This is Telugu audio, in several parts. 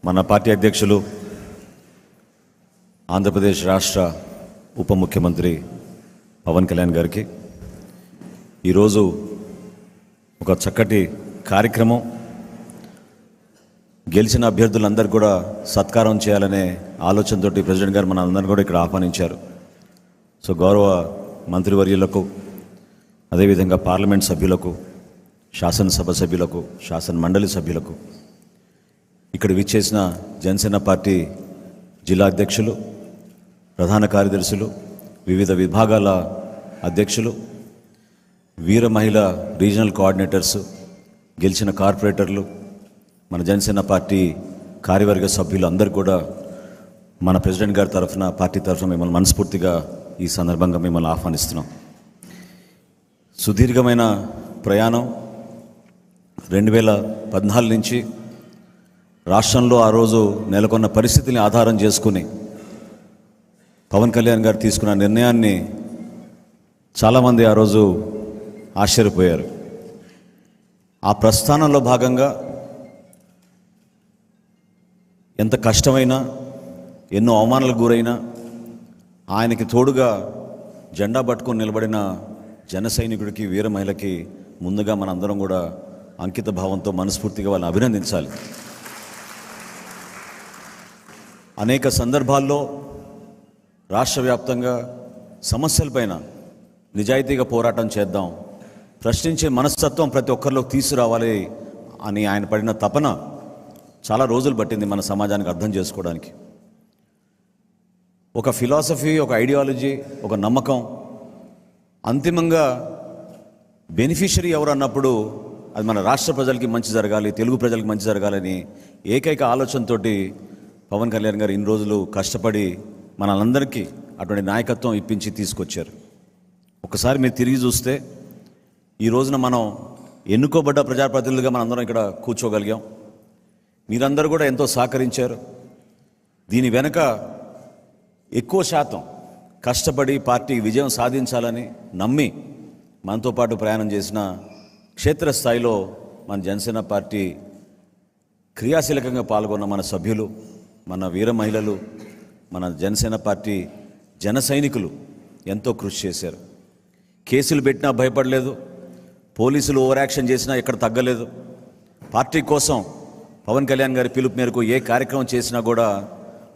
మన పార్టీ అధ్యక్షులు ఆంధ్రప్రదేశ్ రాష్ట్ర ఉప ముఖ్యమంత్రి పవన్ కళ్యాణ్ గారికి ఈరోజు ఒక చక్కటి కార్యక్రమం, గెలిచిన అభ్యర్థులందరూ కూడా సత్కారం చేయాలనే ఆలోచనతో ప్రెసిడెంట్ గారు మన అందరినీ కూడా ఇక్కడ ఆహ్వానించారు. సో గౌరవ మంత్రివర్యులకు, అదేవిధంగా పార్లమెంట్ సభ్యులకు, శాసనసభ సభ్యులకు, శాసన మండలి సభ్యులకు, ఇక్కడ విచ్చేసిన జనసేన పార్టీ జిల్లా అధ్యక్షులు, ప్రధాన కార్యదర్శులు, వివిధ విభాగాల అధ్యక్షులు, వీర మహిళ రీజనల్ కోఆర్డినేటర్స్, గెలిచిన కార్పొరేటర్లు, మన జనసేన పార్టీ కార్యవర్గ సభ్యులు అందరూ కూడా మన ప్రెసిడెంట్ గారి తరఫున, పార్టీ తరఫున మిమ్మల్ని మనస్ఫూర్తిగా ఈ సందర్భంగా మిమ్మల్ని ఆహ్వానిస్తున్నాం. సుదీర్ఘమైన ప్రయాణం 2014 నుంచి రాష్ట్రంలో ఆ రోజు నెలకొన్న పరిస్థితిని ఆధారం చేసుకుని పవన్ కళ్యాణ్ గారు తీసుకున్న నిర్ణయాన్ని చాలామంది ఆ రోజు ఆశ్చర్యపోయారు. ఆ ప్రస్థానంలో భాగంగా ఎంత కష్టమైనా, ఎన్నో అవమానాలకు గురైనా ఆయనకి తోడుగా జెండా పట్టుకొని నిలబడిన జన సైనికుడికి, వీర మహిళకి ముందుగా మనందరం కూడా అంకిత భావంతో మనస్ఫూర్తిగా వాళ్ళని అభినందించాలి. అనేక సందర్భాల్లో రాష్ట్ర వ్యాప్తంగా సమస్యలపైన నిజాయితీగా పోరాటం చేద్దాం, ప్రశ్నించే మనస్తత్వం ప్రతి ఒక్కరిలో తీసుకురావాలి అని ఆయన పడిన తపన చాలా రోజులు పట్టింది మన సమాజానికి అర్థం చేసుకోవడానికి. ఒక ఫిలాసఫీ, ఒక ఐడియాలజీ, ఒక నమ్మకం, అంతిమంగా బెనిఫిషరీ ఎవరు అన్నప్పుడు అది మన రాష్ట్ర ప్రజలకి మంచి జరగాలి, తెలుగు ప్రజలకి మంచి జరగాలని ఏకైక ఆలోచనతోటి పవన్ కళ్యాణ్ గారు ఇన్ని రోజులు కష్టపడి మనందరికీ అటువంటి నాయకత్వం ఇప్పించి తీసుకొచ్చారు. ఒకసారి మీరు తిరిగి చూస్తే ఈ రోజున మనం ఎన్నుకోబడ్డ ప్రజాప్రతినిధులుగా మనందరం ఇక్కడ కూర్చోగలిగాం. మీరందరూ కూడా ఎంతో సహకరించారు. దీని వెనుక ఎక్కువ శాతం కష్టపడి పార్టీ విజయం సాధించాలని నమ్మి మనతో పాటు ప్రయాణం చేసిన క్షేత్రస్థాయిలో మన జనసేన పార్టీ క్రియాశీలకంగా పాల్గొన్న మన సభ్యులు, మన వీర మహిళలు, మన జనసేన పార్టీ జన సైనికులు ఎంతో కృషి చేశారు. కేసులు పెట్టినా భయపడలేదు, పోలీసులు ఓవర్ యాక్షన్ చేసినా ఎక్కడ తగ్గలేదు. పార్టీ కోసం పవన్ కళ్యాణ్ గారి పిలుపు మేరకు ఏ కార్యక్రమం చేసినా కూడా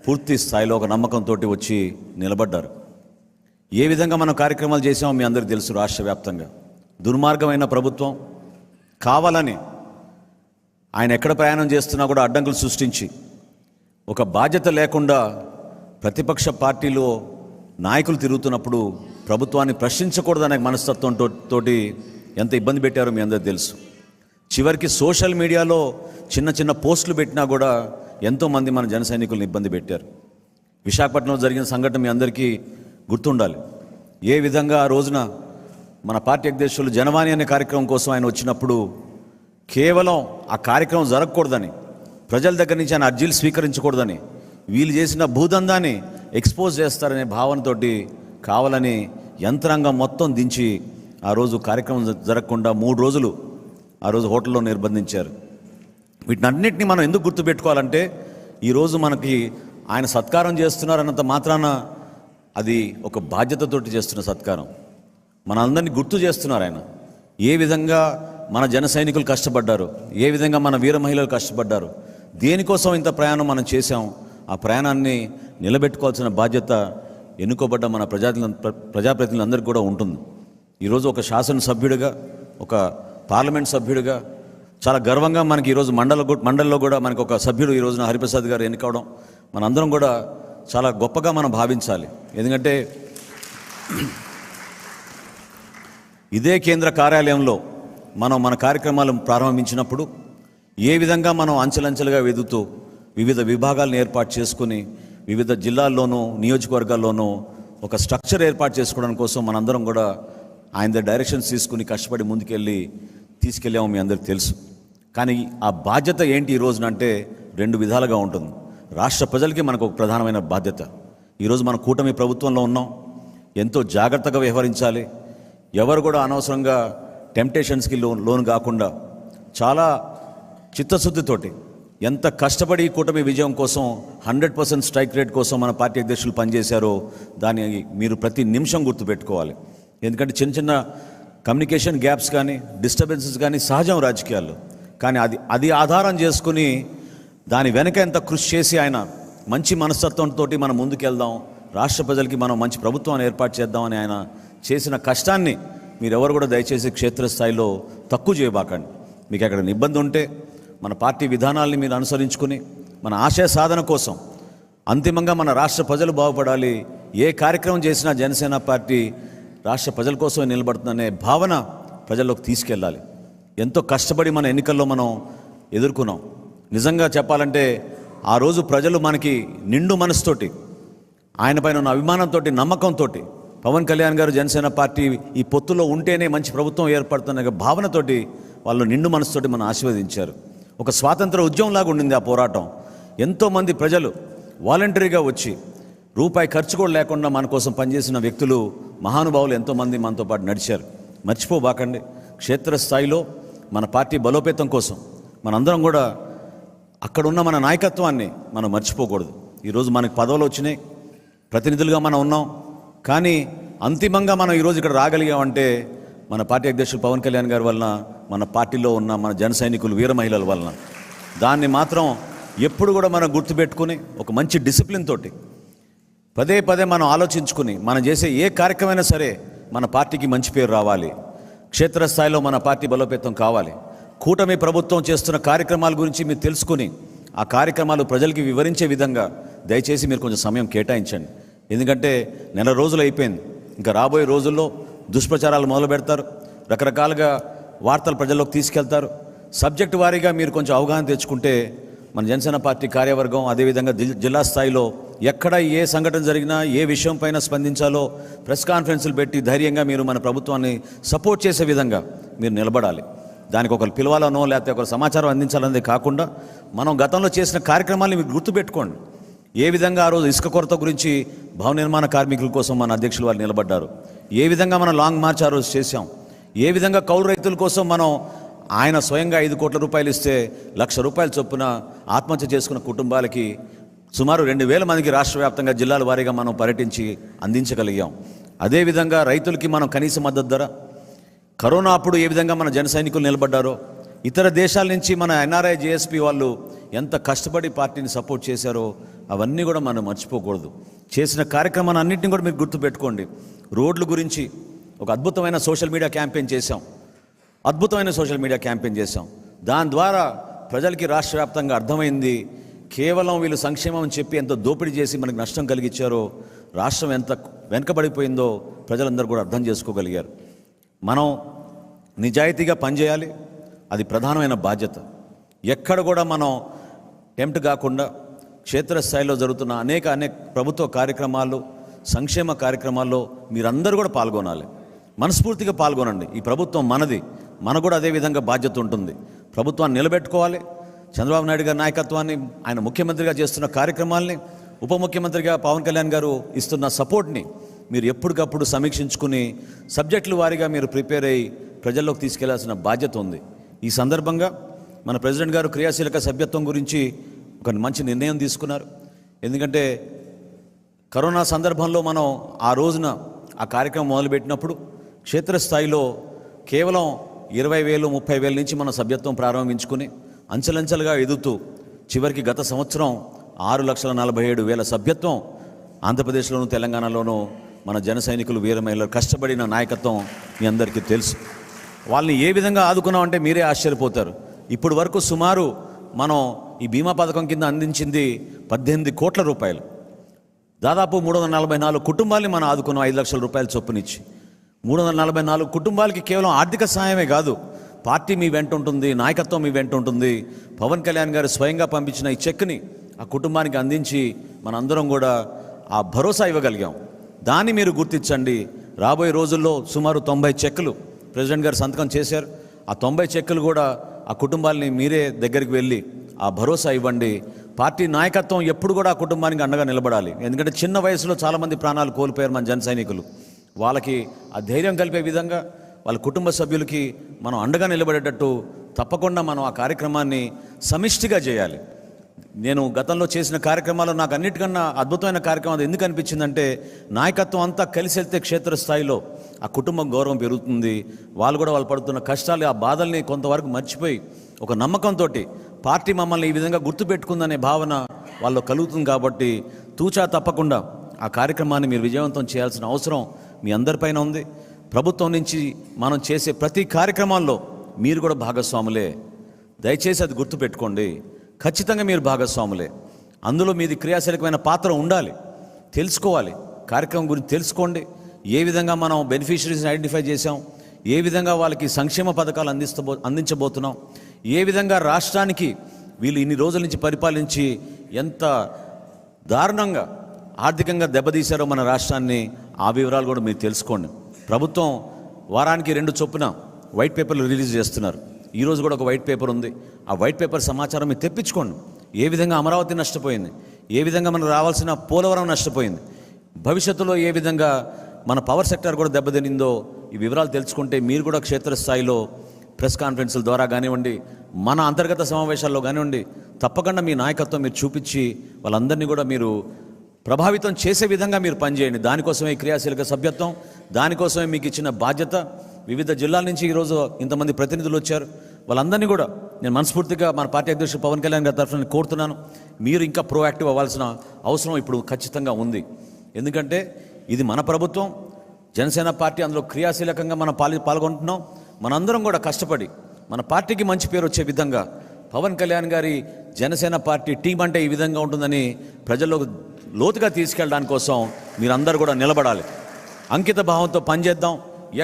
పూర్తి స్థాయిలో ఒక నమ్మకంతో వచ్చి నిలబడ్డారు. ఏ విధంగా మనం కార్యక్రమాలు చేసామో మీ అందరికీ తెలుసు. రాష్ట్ర వ్యాప్తంగా దుర్మార్గమైన ప్రభుత్వం కావాలని ఆయన ఎక్కడ ప్రయాణం చేస్తున్నా కూడా అడ్డంకులు సృష్టించి, ఒక బాధ్యత లేకుండా ప్రతిపక్ష పార్టీలో నాయకులు తిరుగుతున్నప్పుడు ప్రభుత్వాన్ని ప్రశ్నించకూడదనే మనస్తత్వంతో ఎంత ఇబ్బంది పెట్టారో మీ అందరికీ తెలుసు. చివరికి సోషల్ మీడియాలో చిన్న చిన్న పోస్టులు పెట్టినా కూడా ఎంతోమంది మన జన సైనికులను ఇబ్బంది పెట్టారు. విశాఖపట్నంలో జరిగిన సంఘటన మీ అందరికీ గుర్తుండాలి. ఏ విధంగా ఆ రోజున మన పార్టీ అధ్యక్షులు జనవాణి అనే కార్యక్రమం కోసం ఆయన వచ్చినప్పుడు కేవలం ఆ కార్యక్రమం జరగకూడదని, ప్రజల దగ్గర నుంచి ఆయన అర్జీలు స్వీకరించకూడదని, వీళ్ళు చేసిన భూదందాన్ని ఎక్స్పోజ్ చేస్తారనే భావనతోటి కావాలని యంత్రాంగం మొత్తం దించి ఆ రోజు కార్యక్రమం జరగకుండా 3 రోజులు ఆ రోజు హోటల్లో నిర్బంధించారు. వీటినన్నింటినీ మనం ఎందుకు గుర్తుపెట్టుకోవాలంటే, ఈరోజు మనకి ఆయన సత్కారం చేస్తున్నారన్నంత మాత్రాన అది ఒక బాధ్యతతోటి చేస్తున్న సత్కారం. మనందరినీ గుర్తు చేస్తున్నారు ఆయన. ఏ విధంగా మన జన సైనికులు కష్టపడ్డారు, ఏ విధంగా మన వీర మహిళలు కష్టపడ్డారు, దేనికోసం ఇంత ప్రయాణం మనం చేశాం. ఆ ప్రయాణాన్ని నిలబెట్టుకోవాల్సిన బాధ్యత ఎన్నుకోబడ్డ మన ప్రజాప్రతినిధులందరికీ కూడా ఉంటుంది. ఈరోజు ఒక శాసనసభ్యుడిగా, ఒక పార్లమెంట్ సభ్యుడిగా చాలా గర్వంగా మనకి ఈరోజు మండలిలో కూడా మనకు ఒక సభ్యుడు ఈ రోజున హరిప్రసాద్ గారు ఎన్నుకోవడం మనందరం కూడా చాలా గొప్పగా మనం భావించాలి. ఎందుకంటే ఇదే కేంద్ర కార్యాలయంలో మనం మన కార్యక్రమాలు ప్రారంభించినప్పుడు ఏ విధంగా మనం అంచెలంచెలుగా వెదుగుతూ వివిధ విభాగాలను ఏర్పాటు చేసుకుని వివిధ జిల్లాల్లోనూ నియోజకవర్గాల్లోనూ ఒక స్ట్రక్చర్ ఏర్పాటు చేసుకోవడం కోసం మనందరం కూడా ఆయన డైరెక్షన్స్ తీసుకుని కష్టపడి ముందుకెళ్ళి తీసుకెళ్ళాము, మీ అందరికీ తెలుసు. కానీ ఆ బాధ్యత ఏంటి ఈ రోజున అంటే 2 విధాలుగా ఉంటుంది. రాష్ట్ర ప్రజలకి మనకు ఒక ప్రధానమైన బాధ్యత. ఈరోజు మన కూటమి ప్రభుత్వంలో ఉన్నాం, ఎంతో జాగ్రత్తగా వ్యవహరించాలి. ఎవరు కూడా అనవసరంగా టెంప్టేషన్స్కి లోను కాకుండా చాలా చిత్తశుద్ధితోటి ఎంత కష్టపడి ఈ కూటమి విజయం కోసం 100% స్ట్రైక్ రేట్ కోసం మన పార్టీ అధ్యక్షులు పనిచేశారో దాన్ని మీరు ప్రతి నిమిషం గుర్తుపెట్టుకోవాలి. ఎందుకంటే చిన్న చిన్న కమ్యూనికేషన్ గ్యాప్స్ కానీ డిస్టర్బెన్సెస్ కానీ సహజం రాజకీయాల్లో. కానీ అది ఆధారం చేసుకుని దాని వెనక ఎంత కృషి చేసి ఆయన మంచి మనస్తత్వంతో మనం ముందుకెళ్దాం, రాష్ట్ర ప్రజలకి మనం మంచి ప్రభుత్వాన్ని ఏర్పాటు చేద్దామని ఆయన చేసిన కష్టాన్ని మీరెవరు కూడా దయచేసి క్షేత్రస్థాయిలో తక్కువ చేయబాకండి. మీకు ఎక్కడ ఇబ్బంది ఉంటే మన పార్టీ విధానాల్ని మీరు అనుసరించుకుని మన ఆశయ సాధన కోసం అంతిమంగా మన రాష్ట్ర ప్రజలు బాగుపడాలి, ఏ కార్యక్రమం చేసినా జనసేన పార్టీ రాష్ట్ర ప్రజల కోసమే నిలబడుతుందనే భావన ప్రజల్లోకి తీసుకెళ్ళాలి. ఎంతో కష్టపడి మన ఎన్నికల్లో మనం ఎదుర్కొన్నాం. నిజంగా చెప్పాలంటే ఆ రోజు ప్రజలు మనకి నిండు మనసుతోటి, ఆయన పైన ఉన్న అభిమానంతో, నమ్మకంతో, పవన్ కళ్యాణ్ గారు జనసేన పార్టీ ఈ పొత్తులో ఉంటేనే మంచి ప్రభుత్వం ఏర్పడుతున్న భావనతోటి వాళ్ళు నిండు మనసుతోటి మనం ఆశీర్వదించారు. ఒక స్వాతంత్ర ఉద్యమంలాగా ఉండింది ఆ పోరాటం. ఎంతోమంది ప్రజలు వాలంటరీగా వచ్చి రూపాయి ఖర్చు కూడా లేకుండా మన కోసం పనిచేసిన వ్యక్తులు, మహానుభావులు ఎంతోమంది మనతో పాటు నడిచారు. మర్చిపోబాకండి. క్షేత్రస్థాయిలో మన పార్టీ బలోపేతం కోసం మనందరం కూడా అక్కడున్న మన నాయకత్వాన్ని మనం మర్చిపోకూడదు. ఈరోజు మనకు పదవులు వచ్చినాయి, ప్రతినిధులుగా మనం ఉన్నాం. కానీ అంతిమంగా మనం ఈరోజు ఇక్కడ రాగలిగామంటే మన పార్టీ అధ్యక్షులు పవన్ కళ్యాణ్ గారి వలన, మన పార్టీలో ఉన్న మన జన సైనికులు, వీర మహిళల వలన. దాన్ని మాత్రం ఎప్పుడు కూడా మనం గుర్తుపెట్టుకుని ఒక మంచి డిసిప్లిన్ తోటి పదే పదే మనం ఆలోచించుకుని మనం చేసే ఏ కార్యక్రమైనా సరే మన పార్టీకి మంచి పేరు రావాలి, క్షేత్రస్థాయిలో మన పార్టీ బలోపేతం కావాలి. కూటమి ప్రభుత్వం చేస్తున్న కార్యక్రమాల గురించి మీరు తెలుసుకుని ఆ కార్యక్రమాలు ప్రజలకి వివరించే విధంగా దయచేసి మీరు కొంచెం సమయం కేటాయించండి. ఎందుకంటే నెల రోజులు అయిపోయింది. ఇంకా రాబోయే రోజుల్లో దుష్ప్రచారాలు మొదలు పెడతారు, రకరకాలుగా వార్తలు ప్రజల్లోకి తీసుకెళ్తారు. సబ్జెక్టు వారీగా మీరు కొంచెం అవగాహన తెచ్చుకుంటే మన జనసేన పార్టీ కార్యవర్గం, అదేవిధంగా జిల్లా స్థాయిలో ఎక్కడ ఏ సంఘటన జరిగినా ఏ విషయం పైన స్పందించాలో ప్రెస్ కాన్ఫరెన్సులు పెట్టి ధైర్యంగా మీరు మన ప్రభుత్వాన్ని సపోర్ట్ చేసే విధంగా మీరు నిలబడాలి. దానికి ఒకరు పిలవాలనో లేకపోతే ఒక సమాచారం అందించాలనేది కాకుండా మనం గతంలో చేసిన కార్యక్రమాన్ని మీరు గుర్తుపెట్టుకోండి. ఏ విధంగా ఆ రోజు ఇసుక కొరత గురించి భవన నిర్మాణ కార్మికుల కోసం మన అధ్యక్షులు వారు నిలబడ్డారు, ఏ విధంగా మనం లాంగ్ మార్చ్ ఆ రోజు చేశాం, ఏ విధంగా కౌలు రైతుల కోసం మనం ఆయన స్వయంగా 5 కోట్ల రూపాయలు ఇస్తే 1,00,000 రూపాయల చొప్పున ఆత్మహత్య చేసుకున్న కుటుంబాలకి సుమారు 2,000 మందికి రాష్ట్ర వ్యాప్తంగా జిల్లాల వారీగా మనం పర్యటించి అందించగలిగాం. అదేవిధంగా రైతులకి మనం కనీస మద్దతు ధర, కరోనా అప్పుడు ఏ విధంగా మన జన సైనికులు నిలబడ్డారో, ఇతర దేశాల నుంచి మన ఎన్ఆర్ఐ జేఎస్పీ వాళ్ళు ఎంత కష్టపడి పార్టీని సపోర్ట్ చేశారో అవన్నీ కూడా మనం మర్చిపోకూడదు. చేసిన కార్యక్రమాన్ని అన్నింటినీ కూడా మీరు గుర్తుపెట్టుకోండి. రోడ్ల గురించి ఒక అద్భుతమైన సోషల్ మీడియా క్యాంపెయిన్ చేశాం. దాని ద్వారా ప్రజలకి రాష్ట్ర వ్యాప్తంగా అర్థమైంది, కేవలం వీళ్ళు సంక్షేమం అని చెప్పి ఎంత దోపిడీ చేసి మనకు నష్టం కలిగించారో, రాష్ట్రం ఎంత వెనకబడిపోయిందో ప్రజలందరూ కూడా అర్థం చేసుకోగలిగారు. మనం నిజాయితీగా పనిచేయాలి, అది ప్రధానమైన బాధ్యత. ఎక్కడ కూడా మనం టెంప్ట్ కాకుండా క్షేత్రస్థాయిలో జరుగుతున్న అనేక ప్రభుత్వ కార్యక్రమాలు, సంక్షేమ కార్యక్రమాల్లో మీరందరూ కూడా పాల్గొనాలి, మనస్ఫూర్తిగా పాల్గొనండి. ఈ ప్రభుత్వం మనది, మనకు కూడా అదేవిధంగా బాధ్యత ఉంటుంది. ప్రభుత్వాన్ని నిలబెట్టుకోవాలి. చంద్రబాబు నాయుడు గారి నాయకత్వాన్ని, ఆయన ముఖ్యమంత్రిగా చేస్తున్న కార్యక్రమాల్ని, ఉప ముఖ్యమంత్రిగా పవన్ కళ్యాణ్ గారు ఇస్తున్న సపోర్ట్ని మీరు ఎప్పటికప్పుడు సమీక్షించుకుని సబ్జెక్టుల వారీగా మీరు ప్రిపేర్ అయ్యి ప్రజల్లోకి తీసుకెళ్లాల్సిన బాధ్యత ఉంది. ఈ సందర్భంగా మన ప్రెసిడెంట్ గారు క్రియాశీలక సభ్యత్వం గురించి ఒక మంచి నిర్ణయం తీసుకున్నారు. ఎందుకంటే కరోనా సందర్భంలో మనం ఆ రోజున ఆ కార్యక్రమం మొదలుపెట్టినప్పుడు క్షేత్రస్థాయిలో కేవలం 20,000, 30,000 నుంచి మన సభ్యత్వం ప్రారంభించుకుని అంచెలంచెలుగా ఎదుగుతూ చివరికి గత సంవత్సరం 6,47,000 సభ్యత్వం ఆంధ్రప్రదేశ్లోను తెలంగాణలోనూ మన జన సైనికులు, వీర మహిళలు కష్టపడిన నాయకత్వం మీ అందరికీ తెలుసు. వాళ్ళని ఏ విధంగా ఆదుకున్నామంటే మీరే ఆశ్చర్యపోతారు. ఇప్పుడు వరకు సుమారు మనం ఈ బీమా పథకం కింద అందించింది 18 కోట్ల రూపాయలు. దాదాపు 344 కుటుంబాలని మనం ఆదుకున్నాం 5 లక్షల రూపాయల చొప్పునిచ్చి. 344 కుటుంబాలకి కేవలం ఆర్థిక సహాయమే కాదు, పార్టీ మీ వెంట ఉంటుంది, నాయకత్వం మీ వెంట ఉంటుంది. పవన్ కళ్యాణ్ గారు స్వయంగా పంపించిన ఈ చెక్ని ఆ కుటుంబానికి అందించి మనందరం కూడా ఆ భరోసా ఇవ్వగలిగాం. దాన్ని మీరు గుర్తించండి. రాబోయే రోజుల్లో సుమారు 90 చెక్కులు ప్రెసిడెంట్ గారు సంతకం చేశారు. ఆ 90 చెక్కులు కూడా ఆ కుటుంబాలని మీరే దగ్గరికి వెళ్ళి ఆ భరోసా ఇవ్వండి. పార్టీ నాయకత్వం ఎప్పుడు కూడా ఆ కుటుంబానికి అండగా నిలబడాలి. ఎందుకంటే చిన్న వయసులో చాలామంది ప్రాణాలు కోల్పోయారు మన జన సైనికులు. వాళ్ళకి ఆ ధైర్యం కలిపే విధంగా వాళ్ళ కుటుంబ సభ్యులకి మనం అండగా నిలబడేటట్టు తప్పకుండా మనం ఆ కార్యక్రమాన్ని సమిష్టిగా చేయాలి. నేను గతంలో చేసిన కార్యక్రమాల్లో నాకు అన్నిటికన్నా అద్భుతమైన కార్యక్రమం అది ఎందుకు అనిపించిందంటే, నాయకత్వం అంతా కలిసి వెళ్తే క్షేత్రస్థాయిలో ఆ కుటుంబం గౌరవం పెరుగుతుంది. వాళ్ళు కూడా వాళ్ళు పడుతున్న కష్టాలు, ఆ బాధల్ని కొంతవరకు మర్చిపోయి ఒక నమ్మకంతో పార్టీ మమ్మల్ని ఈ విధంగా గుర్తుపెట్టుకుందనే భావన వాళ్ళు కలుగుతుంది. కాబట్టి తూచా తప్పకుండా ఆ కార్యక్రమాన్ని మీరు విజయవంతం చేయాల్సిన అవసరం మీ అందరిపైన ఉంది. ప్రభుత్వం నుంచి మనం చేసే ప్రతి కార్యక్రమాల్లో మీరు కూడా భాగస్వాములే. దయచేసి అది గుర్తుపెట్టుకోండి. ఖచ్చితంగా మీరు భాగస్వాములే. అందులో మీది క్రియాశీలకమైన పాత్ర ఉండాలి. తెలుసుకోవాలి, కార్యక్రమం గురించి తెలుసుకోండి. ఏ విధంగా మనం బెనిఫిషరీస్ని ఐడెంటిఫై చేసాం, ఏ విధంగా వాళ్ళకి సంక్షేమ పథకాలు అందించబోతున్నాం, ఏ విధంగా రాష్ట్రానికి వీళ్ళు ఇన్ని రోజుల నుంచి పరిపాలించి ఎంత దారుణంగా ఆర్థికంగా దెబ్బతీశారో మన రాష్ట్రాన్ని, ఆ వివరాలు కూడా మీరు తెలుసుకోండి. ప్రభుత్వం వారానికి 2 చొప్పున వైట్ పేపర్లు రిలీజ్ చేస్తున్నారు. ఈరోజు కూడా ఒక వైట్ పేపర్ ఉంది. ఆ వైట్ పేపర్ సమాచారం మీరు తెప్పించుకోండి. ఏ విధంగా అమరావతి నష్టపోయింది, ఏ విధంగా మనకు రావాల్సిన పోలవరం నష్టపోయింది, భవిష్యత్తులో ఏ విధంగా మన పవర్ సెక్టర్ కూడా దెబ్బతినిందో, ఈ వివరాలు తెలుసుకుంటే మీరు కూడా క్షేత్రస్థాయిలో ప్రెస్ కాన్ఫరెన్స్ల ద్వారా కానివ్వండి, మన అంతర్గత సమావేశాల్లో కానివ్వండి, తప్పకుండా మీ నాయకత్వం మీరు చూపించి వాళ్ళందరినీ కూడా మీరు ప్రభావితం చేసే విధంగా మీరు పనిచేయండి. దానికోసమే క్రియాశీలక సభ్యత్వం, దానికోసమే మీకు ఇచ్చిన బాధ్యత. వివిధ జిల్లాల నుంచి ఈరోజు ఇంతమంది ప్రతినిధులు వచ్చారు. వాళ్ళందరినీ కూడా నేను మనస్ఫూర్తిగా మన పార్టీ అధ్యక్షుడు పవన్ కళ్యాణ్ గారి తరఫున కోరుతున్నాను, మీరు ఇంకా ప్రోయాక్టివ్ అవ్వాల్సిన అవసరం ఇప్పుడు ఖచ్చితంగా ఉంది. ఎందుకంటే ఇది మన ప్రభుత్వం, జనసేన పార్టీ, అందులో క్రియాశీలకంగా మనం పాల్గొంటున్నాం. మనందరం కూడా కష్టపడి మన పార్టీకి మంచి పేరు వచ్చే విధంగా పవన్ కళ్యాణ్ గారి జనసేన పార్టీ టీం అంటే ఈ విధంగా ఉంటుందని ప్రజల్లోకి లోతుగా తీసుకెళ్ళడానికి కోసం మీరందరూ కూడా నిలబడాలి. అంకిత భావంతో పనిచేద్దాం.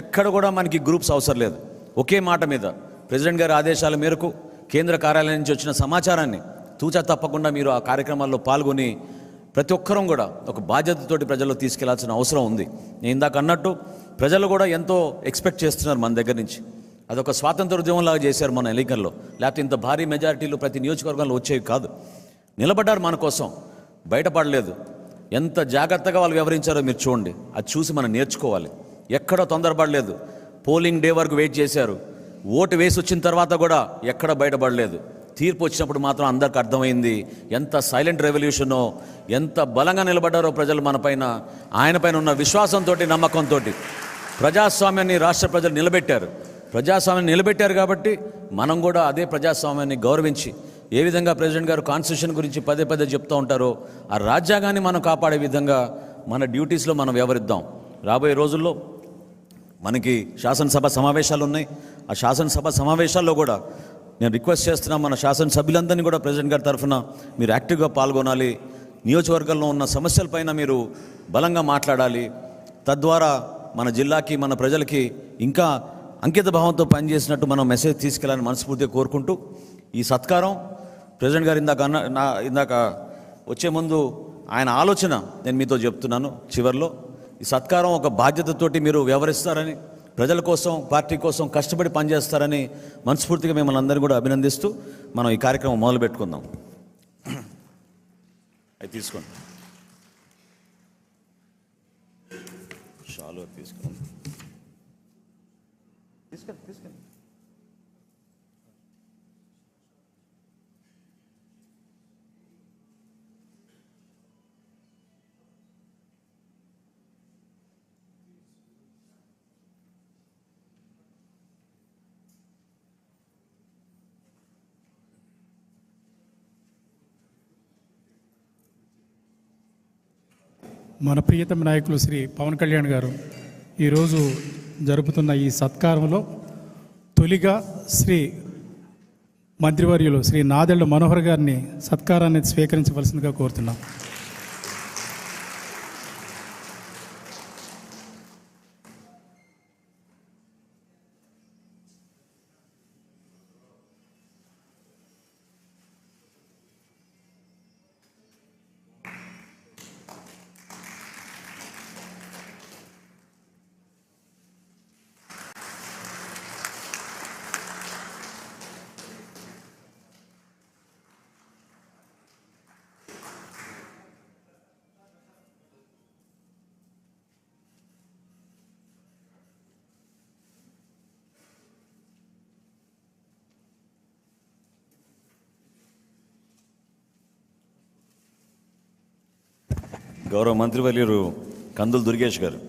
ఎక్కడ కూడా మనకి గ్రూప్స్ అవసరం లేదు. ఒకే మాట మీద ప్రెసిడెంట్ గారి ఆదేశాల మేరకు కేంద్ర కార్యాలయం నుంచి వచ్చిన సమాచారాన్ని తూచా తప్పకుండా మీరు ఆ కార్యక్రమాల్లో పాల్గొని ప్రతి ఒక్కరూ కూడా ఒక బాధ్యతతోటి ప్రజల్లో తీసుకెళ్లాల్సిన అవసరం ఉంది. నేను ఇందాక అన్నట్టు ప్రజలు కూడా ఎంతో ఎక్స్పెక్ట్ చేస్తున్నారు మన దగ్గర నుంచి. అదొక స్వాతంత్ర ఉద్యమంలాగా చేశారు మన ఎన్నికల్లో. లేకపోతే ఇంత భారీ మెజారిటీలు ప్రతి నియోజకవర్గంలో వచ్చేవి కాదు. నిలబడ్డారు మన కోసం, బయటపడలేదు. ఎంత జాగ్రత్తగా వాళ్ళు వ్యవహరించారో మీరు చూడండి. అది చూసి మనం నేర్చుకోవాలి. ఎక్కడ తొందరపడలేదు. పోలింగ్ డే వరకు వెయిట్ చేశారు. ఓటు వేసి వచ్చిన తర్వాత కూడా ఎక్కడ బయటపడలేదు. తీర్పు వచ్చినప్పుడు మాత్రం అందరికి అర్థమైంది ఎంత సైలెంట్ రెవల్యూషనో, ఎంత బలంగా నిలబడ్డారో ప్రజలు మన పైన. ఆయన పైన ఉన్న విశ్వాసంతో, నమ్మకంతో ప్రజాస్వామ్యాన్ని రాష్ట్ర ప్రజలు నిలబెట్టారు. ప్రజాస్వామ్యాన్ని నిలబెట్టారు కాబట్టి మనం కూడా అదే ప్రజాస్వామ్యాన్ని గౌరవించి, ఏ విధంగా ప్రెసిడెంట్ గారు కాన్స్టిట్యూషన్ గురించి పదే పదే చెప్తూ ఉంటారో, ఆ రాజ్యాంగాన్ని మనం కాపాడే విధంగా మన డ్యూటీస్లో మనం వ్యవహరిద్దాం. రాబోయే రోజుల్లో మనకి శాసనసభ సమావేశాలు ఉన్నాయి. ఆ శాసనసభ సమావేశాల్లో కూడా నేను రిక్వెస్ట్ చేస్తున్నాను, మన శాసనసభ్యులందరినీ కూడా ప్రెసిడెంట్ గారి తరఫున మీరు యాక్టివ్గా పాల్గొనాలి. నియోజకవర్గంలో ఉన్న సమస్యలపైన మీరు బలంగా మాట్లాడాలి. తద్వారా మన జిల్లాకి, మన ప్రజలకి ఇంకా అంకిత భావంతో పనిచేసినట్టు మనం మెసేజ్ తీసుకెళ్ళాలని మనస్ఫూర్తిగా కోరుకుంటూ, ఈ సత్కారం ప్రెసిడెంట్ గారు ఇందాక వచ్చే ముందు ఆయన ఆలోచన నేను మీతో చెప్తున్నాను. చివరిలో ఈ సత్కారం ఒక బాధ్యతతోటి మీరు వ్యవహరిస్తారని, ప్రజల కోసం, పార్టీ కోసం కష్టపడి పనిచేస్తారని మనస్ఫూర్తిగా మిమ్మల్ని అందరినీ కూడా అభినందిస్తూ మనం ఈ కార్యక్రమం మొదలు పెట్టుకుందాం. అది తీసుకోండి, షాలు తీసుకోండి, తీసుకెళ్ళి. మన ప్రియతమ నాయకులు శ్రీ పవన్ కళ్యాణ్ గారు ఈరోజు జరుపుతున్న ఈ సత్కారంలో తొలిగా శ్రీ మంత్రివర్యులు శ్రీ నాదెళ్ల మనోహర్ గారిని సత్కారాన్ని స్వీకరించవలసిందిగా కోరుతున్నాం. గౌరవ మంత్రివర్యులు కందులు దుర్గేష్ గారు,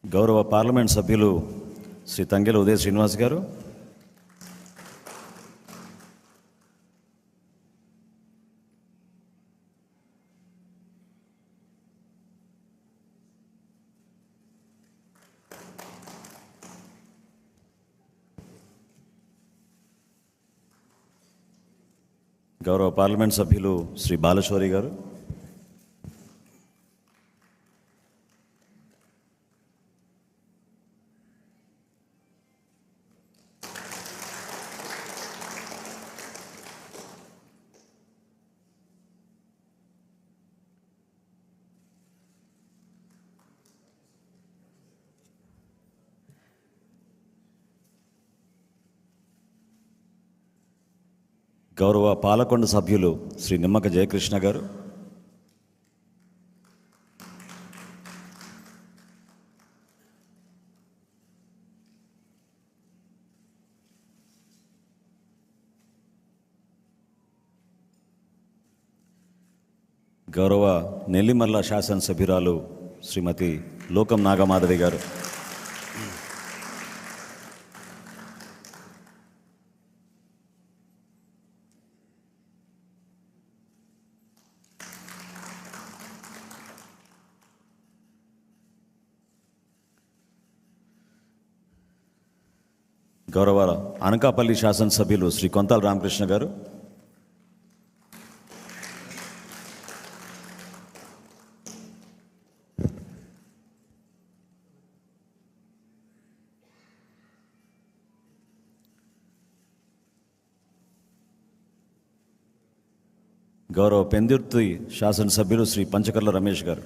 గౌరవ పార్లమెంట్ సభ్యులు శ్రీ తంగెల ఉదయ శ్రీనివాస్ గారు, గౌరవ పార్లమెంట్ సభ్యులు శ్రీ బాలశౌరి గారు, గౌరవ పాలకొండ సభ్యులు శ్రీ నిమ్మక జయకృష్ణ గారు, గౌరవ నెల్లిమర్ల శాసనసభ్యురాలు శ్రీమతి లోకం నాగమాధవి గారు, గౌరవ అనకాపల్లి శాసనసభ్యులు శ్రీ కొంతాల రామకృష్ణ గారు, గౌరవ పెందుర్తి శాసనసభ్యులు శ్రీ పంచకర్ల రమేష్ గారు,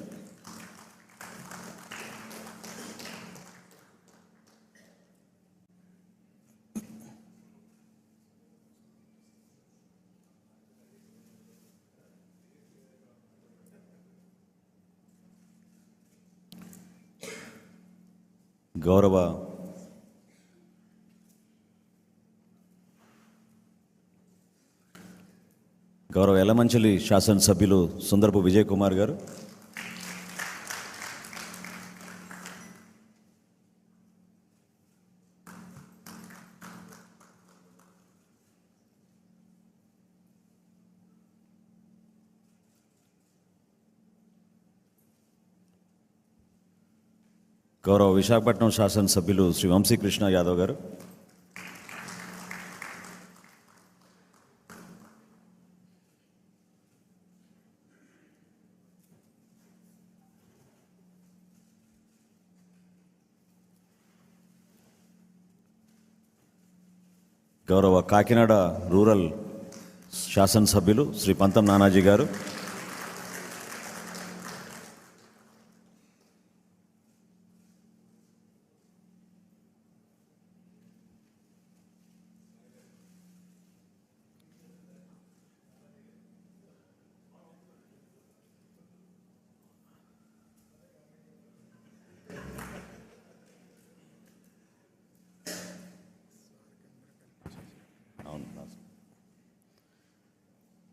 గౌరవ ఎలమంచిలి శాసనసభ్యులు సుందరపు విజయ్ కుమార్ గారు, గౌరవ విశాఖపట్నం శాసనసభ్యులు శ్రీ వంశీకృష్ణ యాదవ్ గారు, గౌరవ కాకినాడ రూరల్ శాసనసభ్యులు శ్రీ పంతం నానాజీ గారు,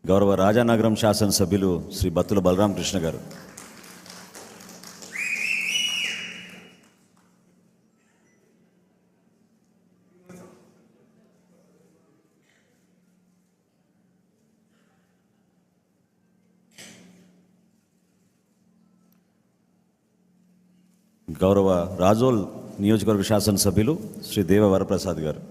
గౌరవ రాజానగరం శాసనసభ్యులు శ్రీ బత్తుల బలరామకృష్ణ గారు, గౌరవ రాజోల్ నియోజకవర్గ శాసనసభ్యులు శ్రీ దేవ వరప్రసాద్ గారు,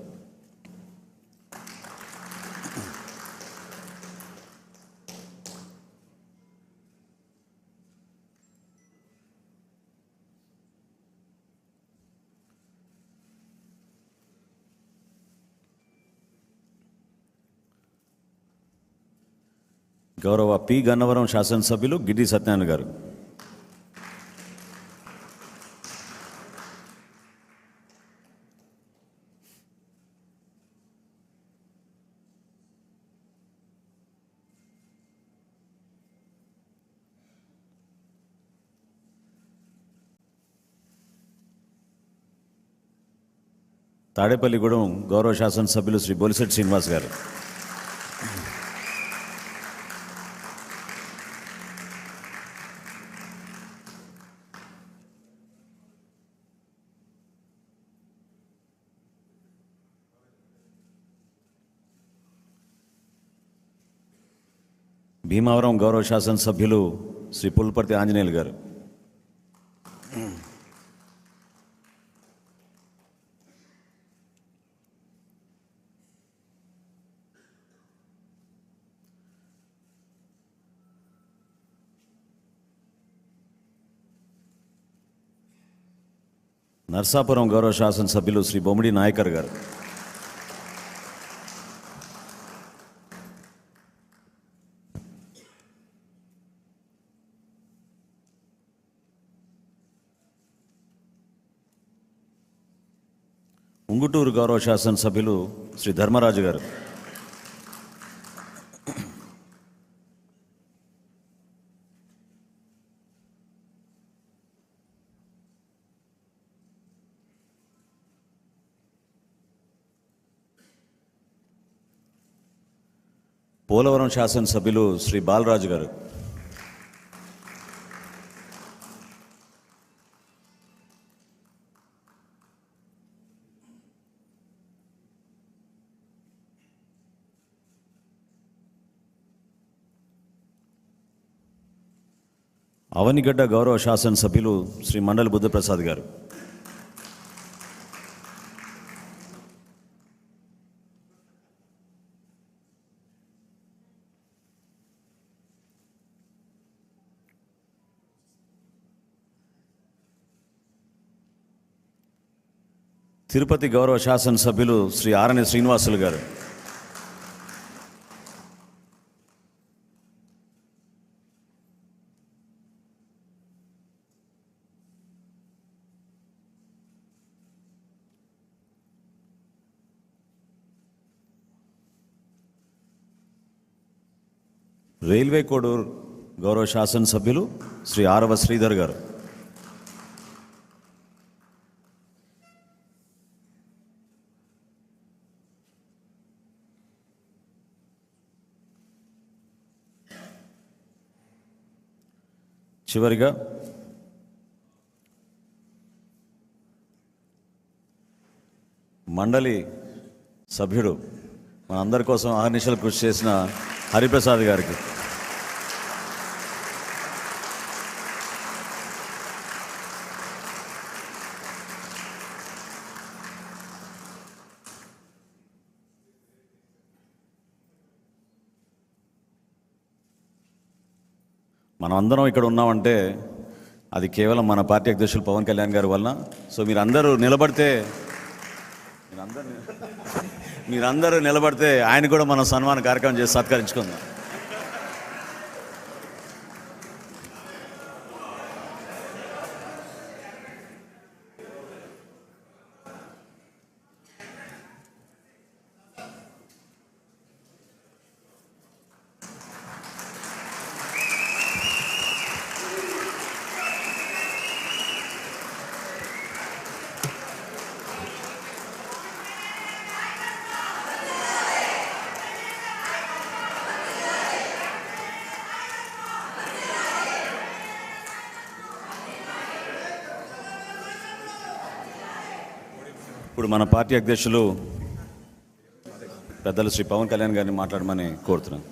గౌరవ పి గన్నవరం శాసనసభ్యులు గిడ్డి సత్యనారాయణ గారు, తాడేపల్లిగూడెం గౌరవ శాసనసభ్యులు శ్రీ బొలిశెట్టి శ్రీనివాస్ గారు. భీమవరం గౌరవ శాసనసభ్యులు శ్రీ పుల్పర్తి ఆంజనేయులు గారు. నర్సాపురం గౌరవ శాసనసభ్యులు శ్రీ బొమ్మిడి నాయకర్ గారు. ఉంగుటూరు గౌరవ శాసనసభ్యులు శ్రీ ధర్మరాజు గారు. పోలవరం శాసనసభ్యులు శ్రీ బాలరాజు గారు. అవనిగడ్డ గౌరవ శాసనసభ్యులు శ్రీ మండలి బుద్ధప్రసాద్ గారు. తిరుపతి గౌరవ శాసనసభ్యులు శ్రీ ఆరణి శ్రీనివాసులు గారు. రైల్వే కోడూరు గౌరవ శాసనసభ్యులు శ్రీ ఆరవ శ్రీధర్ గారు. చివరిగా మండలి సభ్యుడు మనందరి కోసం అహర్నిశలు కృషి చేసిన హరిప్రసాద్ గారికి, మనం అందరం ఇక్కడ ఉన్నామంటే అది కేవలం మన పార్టీ అధ్యక్షులు పవన్ కళ్యాణ్ గారి వలన. సో మీరందరూ నిలబడితే ఆయన కూడా మనం సన్మాన కార్యక్రమం చేసి సత్కరించుకుందాం. ఇప్పుడు మన పార్టీ అధ్యక్షులు పెద్దలు శ్రీ పవన్ కళ్యాణ్ గారిని మాట్లాడమని కోరుతున్నాను.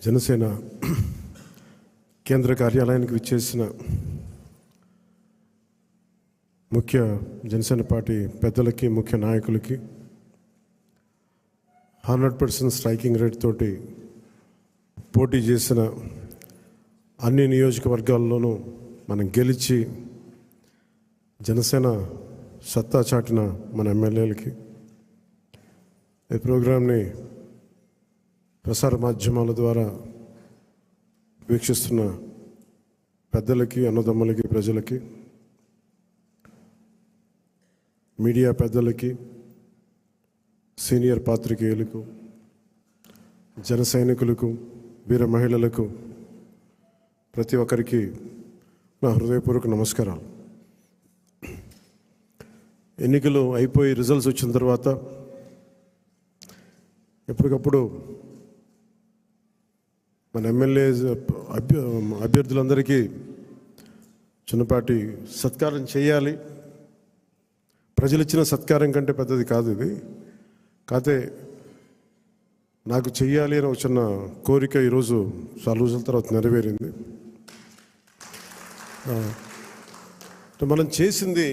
జనసేన కేంద్ర కార్యాలయానికి విచ్చేసిన ముఖ్య జనసేన పార్టీ పెద్దలకి, ముఖ్య నాయకులకి 100% స్ట్రైకింగ్ రేట్ తోటి పోటీ చేసిన అన్ని నియోజకవర్గాల్లోనూ మనం గెలిచి జనసేన సత్తా చాటిన మన ఎమ్మెల్యేలకి, ఈ ప్రోగ్రాంని ప్రసార మాధ్యమాల ద్వారా వీక్షిస్తున్న పెద్దలకి, అన్నదమ్ములకి, ప్రజలకి, మీడియా పెద్దలకి, సీనియర్ పాత్రికేయులకు, జన సైనికులకు, వీర మహిళలకు, ప్రతి ఒక్కరికి నా హృదయపూర్వక నమస్కారాలు. ఎన్నికలు అయిపోయి రిజల్ట్స్ వచ్చిన తర్వాత ఎప్పటికప్పుడు మన ఎమ్మెల్యే అభ్యర్థులందరికీ చిన్నపాటి సత్కారం చేయాలి. ప్రజలు ఇచ్చిన సత్కారం కంటే పెద్దది కాదు ఇది. కాకపోతే నాకు చెయ్యాలి అని ఒక చిన్న కోరిక ఈరోజు చాలా రోజుల తర్వాత నెరవేరింది. మనం చేసింది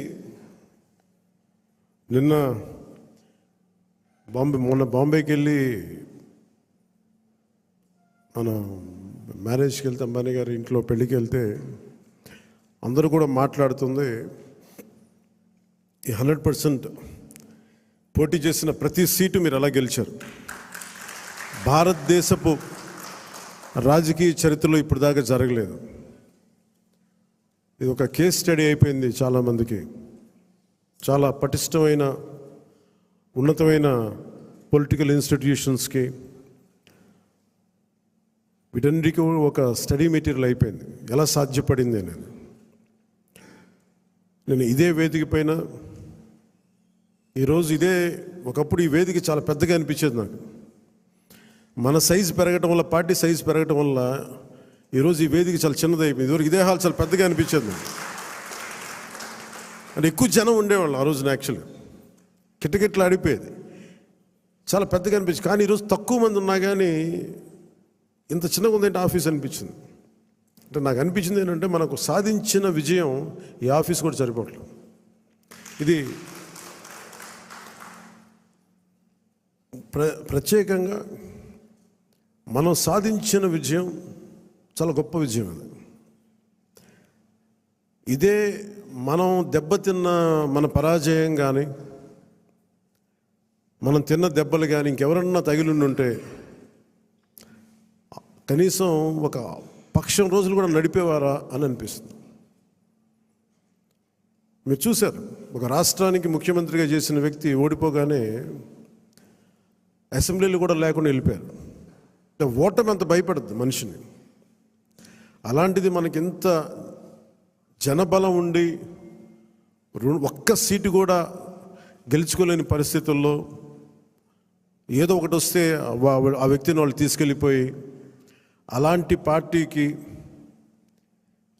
మొన్న బాంబేకి వెళ్ళి మన మ్యారేజ్కి వెళ్తే, అంబానీ గారి ఇంట్లో పెళ్ళికి వెళ్తే అందరూ కూడా మాట్లాడుతుంది, ఈ 100% పోటీ చేసిన ప్రతి సీటు మీరు ఎలా గెలిచారు. భారతదేశపు రాజకీయ చరిత్రలో ఇప్పుడు దాకా జరగలేదు. ఇది ఒక కేస్ స్టడీ అయిపోయింది చాలామందికి. చాలా పటిష్టమైన, ఉన్నతమైన పొలిటికల్ ఇన్స్టిట్యూషన్స్కి వీటన్నిటికీ ఒక స్టడీ మెటీరియల్ అయిపోయింది, ఎలా సాధ్యపడింది అనేది. నేను ఇదే వేదిక పైన ఈరోజు ఒకప్పుడు ఈ వేదిక చాలా పెద్దగా అనిపించేది నాకు. మన సైజు పెరగటం వల్ల, పార్టీ సైజు పెరగటం వల్ల ఈరోజు ఈ వేదిక చాలా చిన్నది అయిపోయింది. ఇదివరకు ఇదే హాల్ చాలా పెద్దగా అనిపించేది నాకు. అంటే ఎక్కువ జనం ఉండేవాళ్ళు ఆ రోజున. యాక్చువల్గా కిటకిట్లు ఆడిపోయేది, చాలా పెద్దగా అనిపించింది. కానీ ఈరోజు తక్కువ మంది ఉన్నా కానీ ఇంత చిన్నగా ఉందంటే ఆఫీస్ అనిపించింది. అంటే నాకు అనిపించింది ఏంటంటే, మనకు సాధించిన విజయం ఈ ఆఫీస్ కూడా సరిపోవట్లేదు. ఇది ప్రత్యేకంగా మనం సాధించిన విజయం చాలా గొప్ప విజయం. అది ఇదే మనం దెబ్బతిన్న మన పరాజయం కానీ, మనం తిన్న దెబ్బలు కానీ ఇంకెవరన్నా తగిలిండుంటే కనీసం ఒక పక్షం రోజులు కూడా నడిపేవారా అని అనిపిస్తుంది. మీరు చూశారు, ఒక రాష్ట్రానికి ముఖ్యమంత్రిగా చేసిన వ్యక్తి ఓడిపోగానే అసెంబ్లీలు కూడా లేకుండా వెళ్ళిపోయారు. ఓటమి అంత భయపడుతుంది మనిషిని. అలాంటిది మనకి ఎంత జనబలం ఉండి ఒక్క సీటు కూడా గెలుచుకోలేని పరిస్థితుల్లో ఏదో ఒకటి వస్తే ఆ వ్యక్తిని వాళ్ళు తీసుకెళ్ళిపోయి, అలాంటి పార్టీకి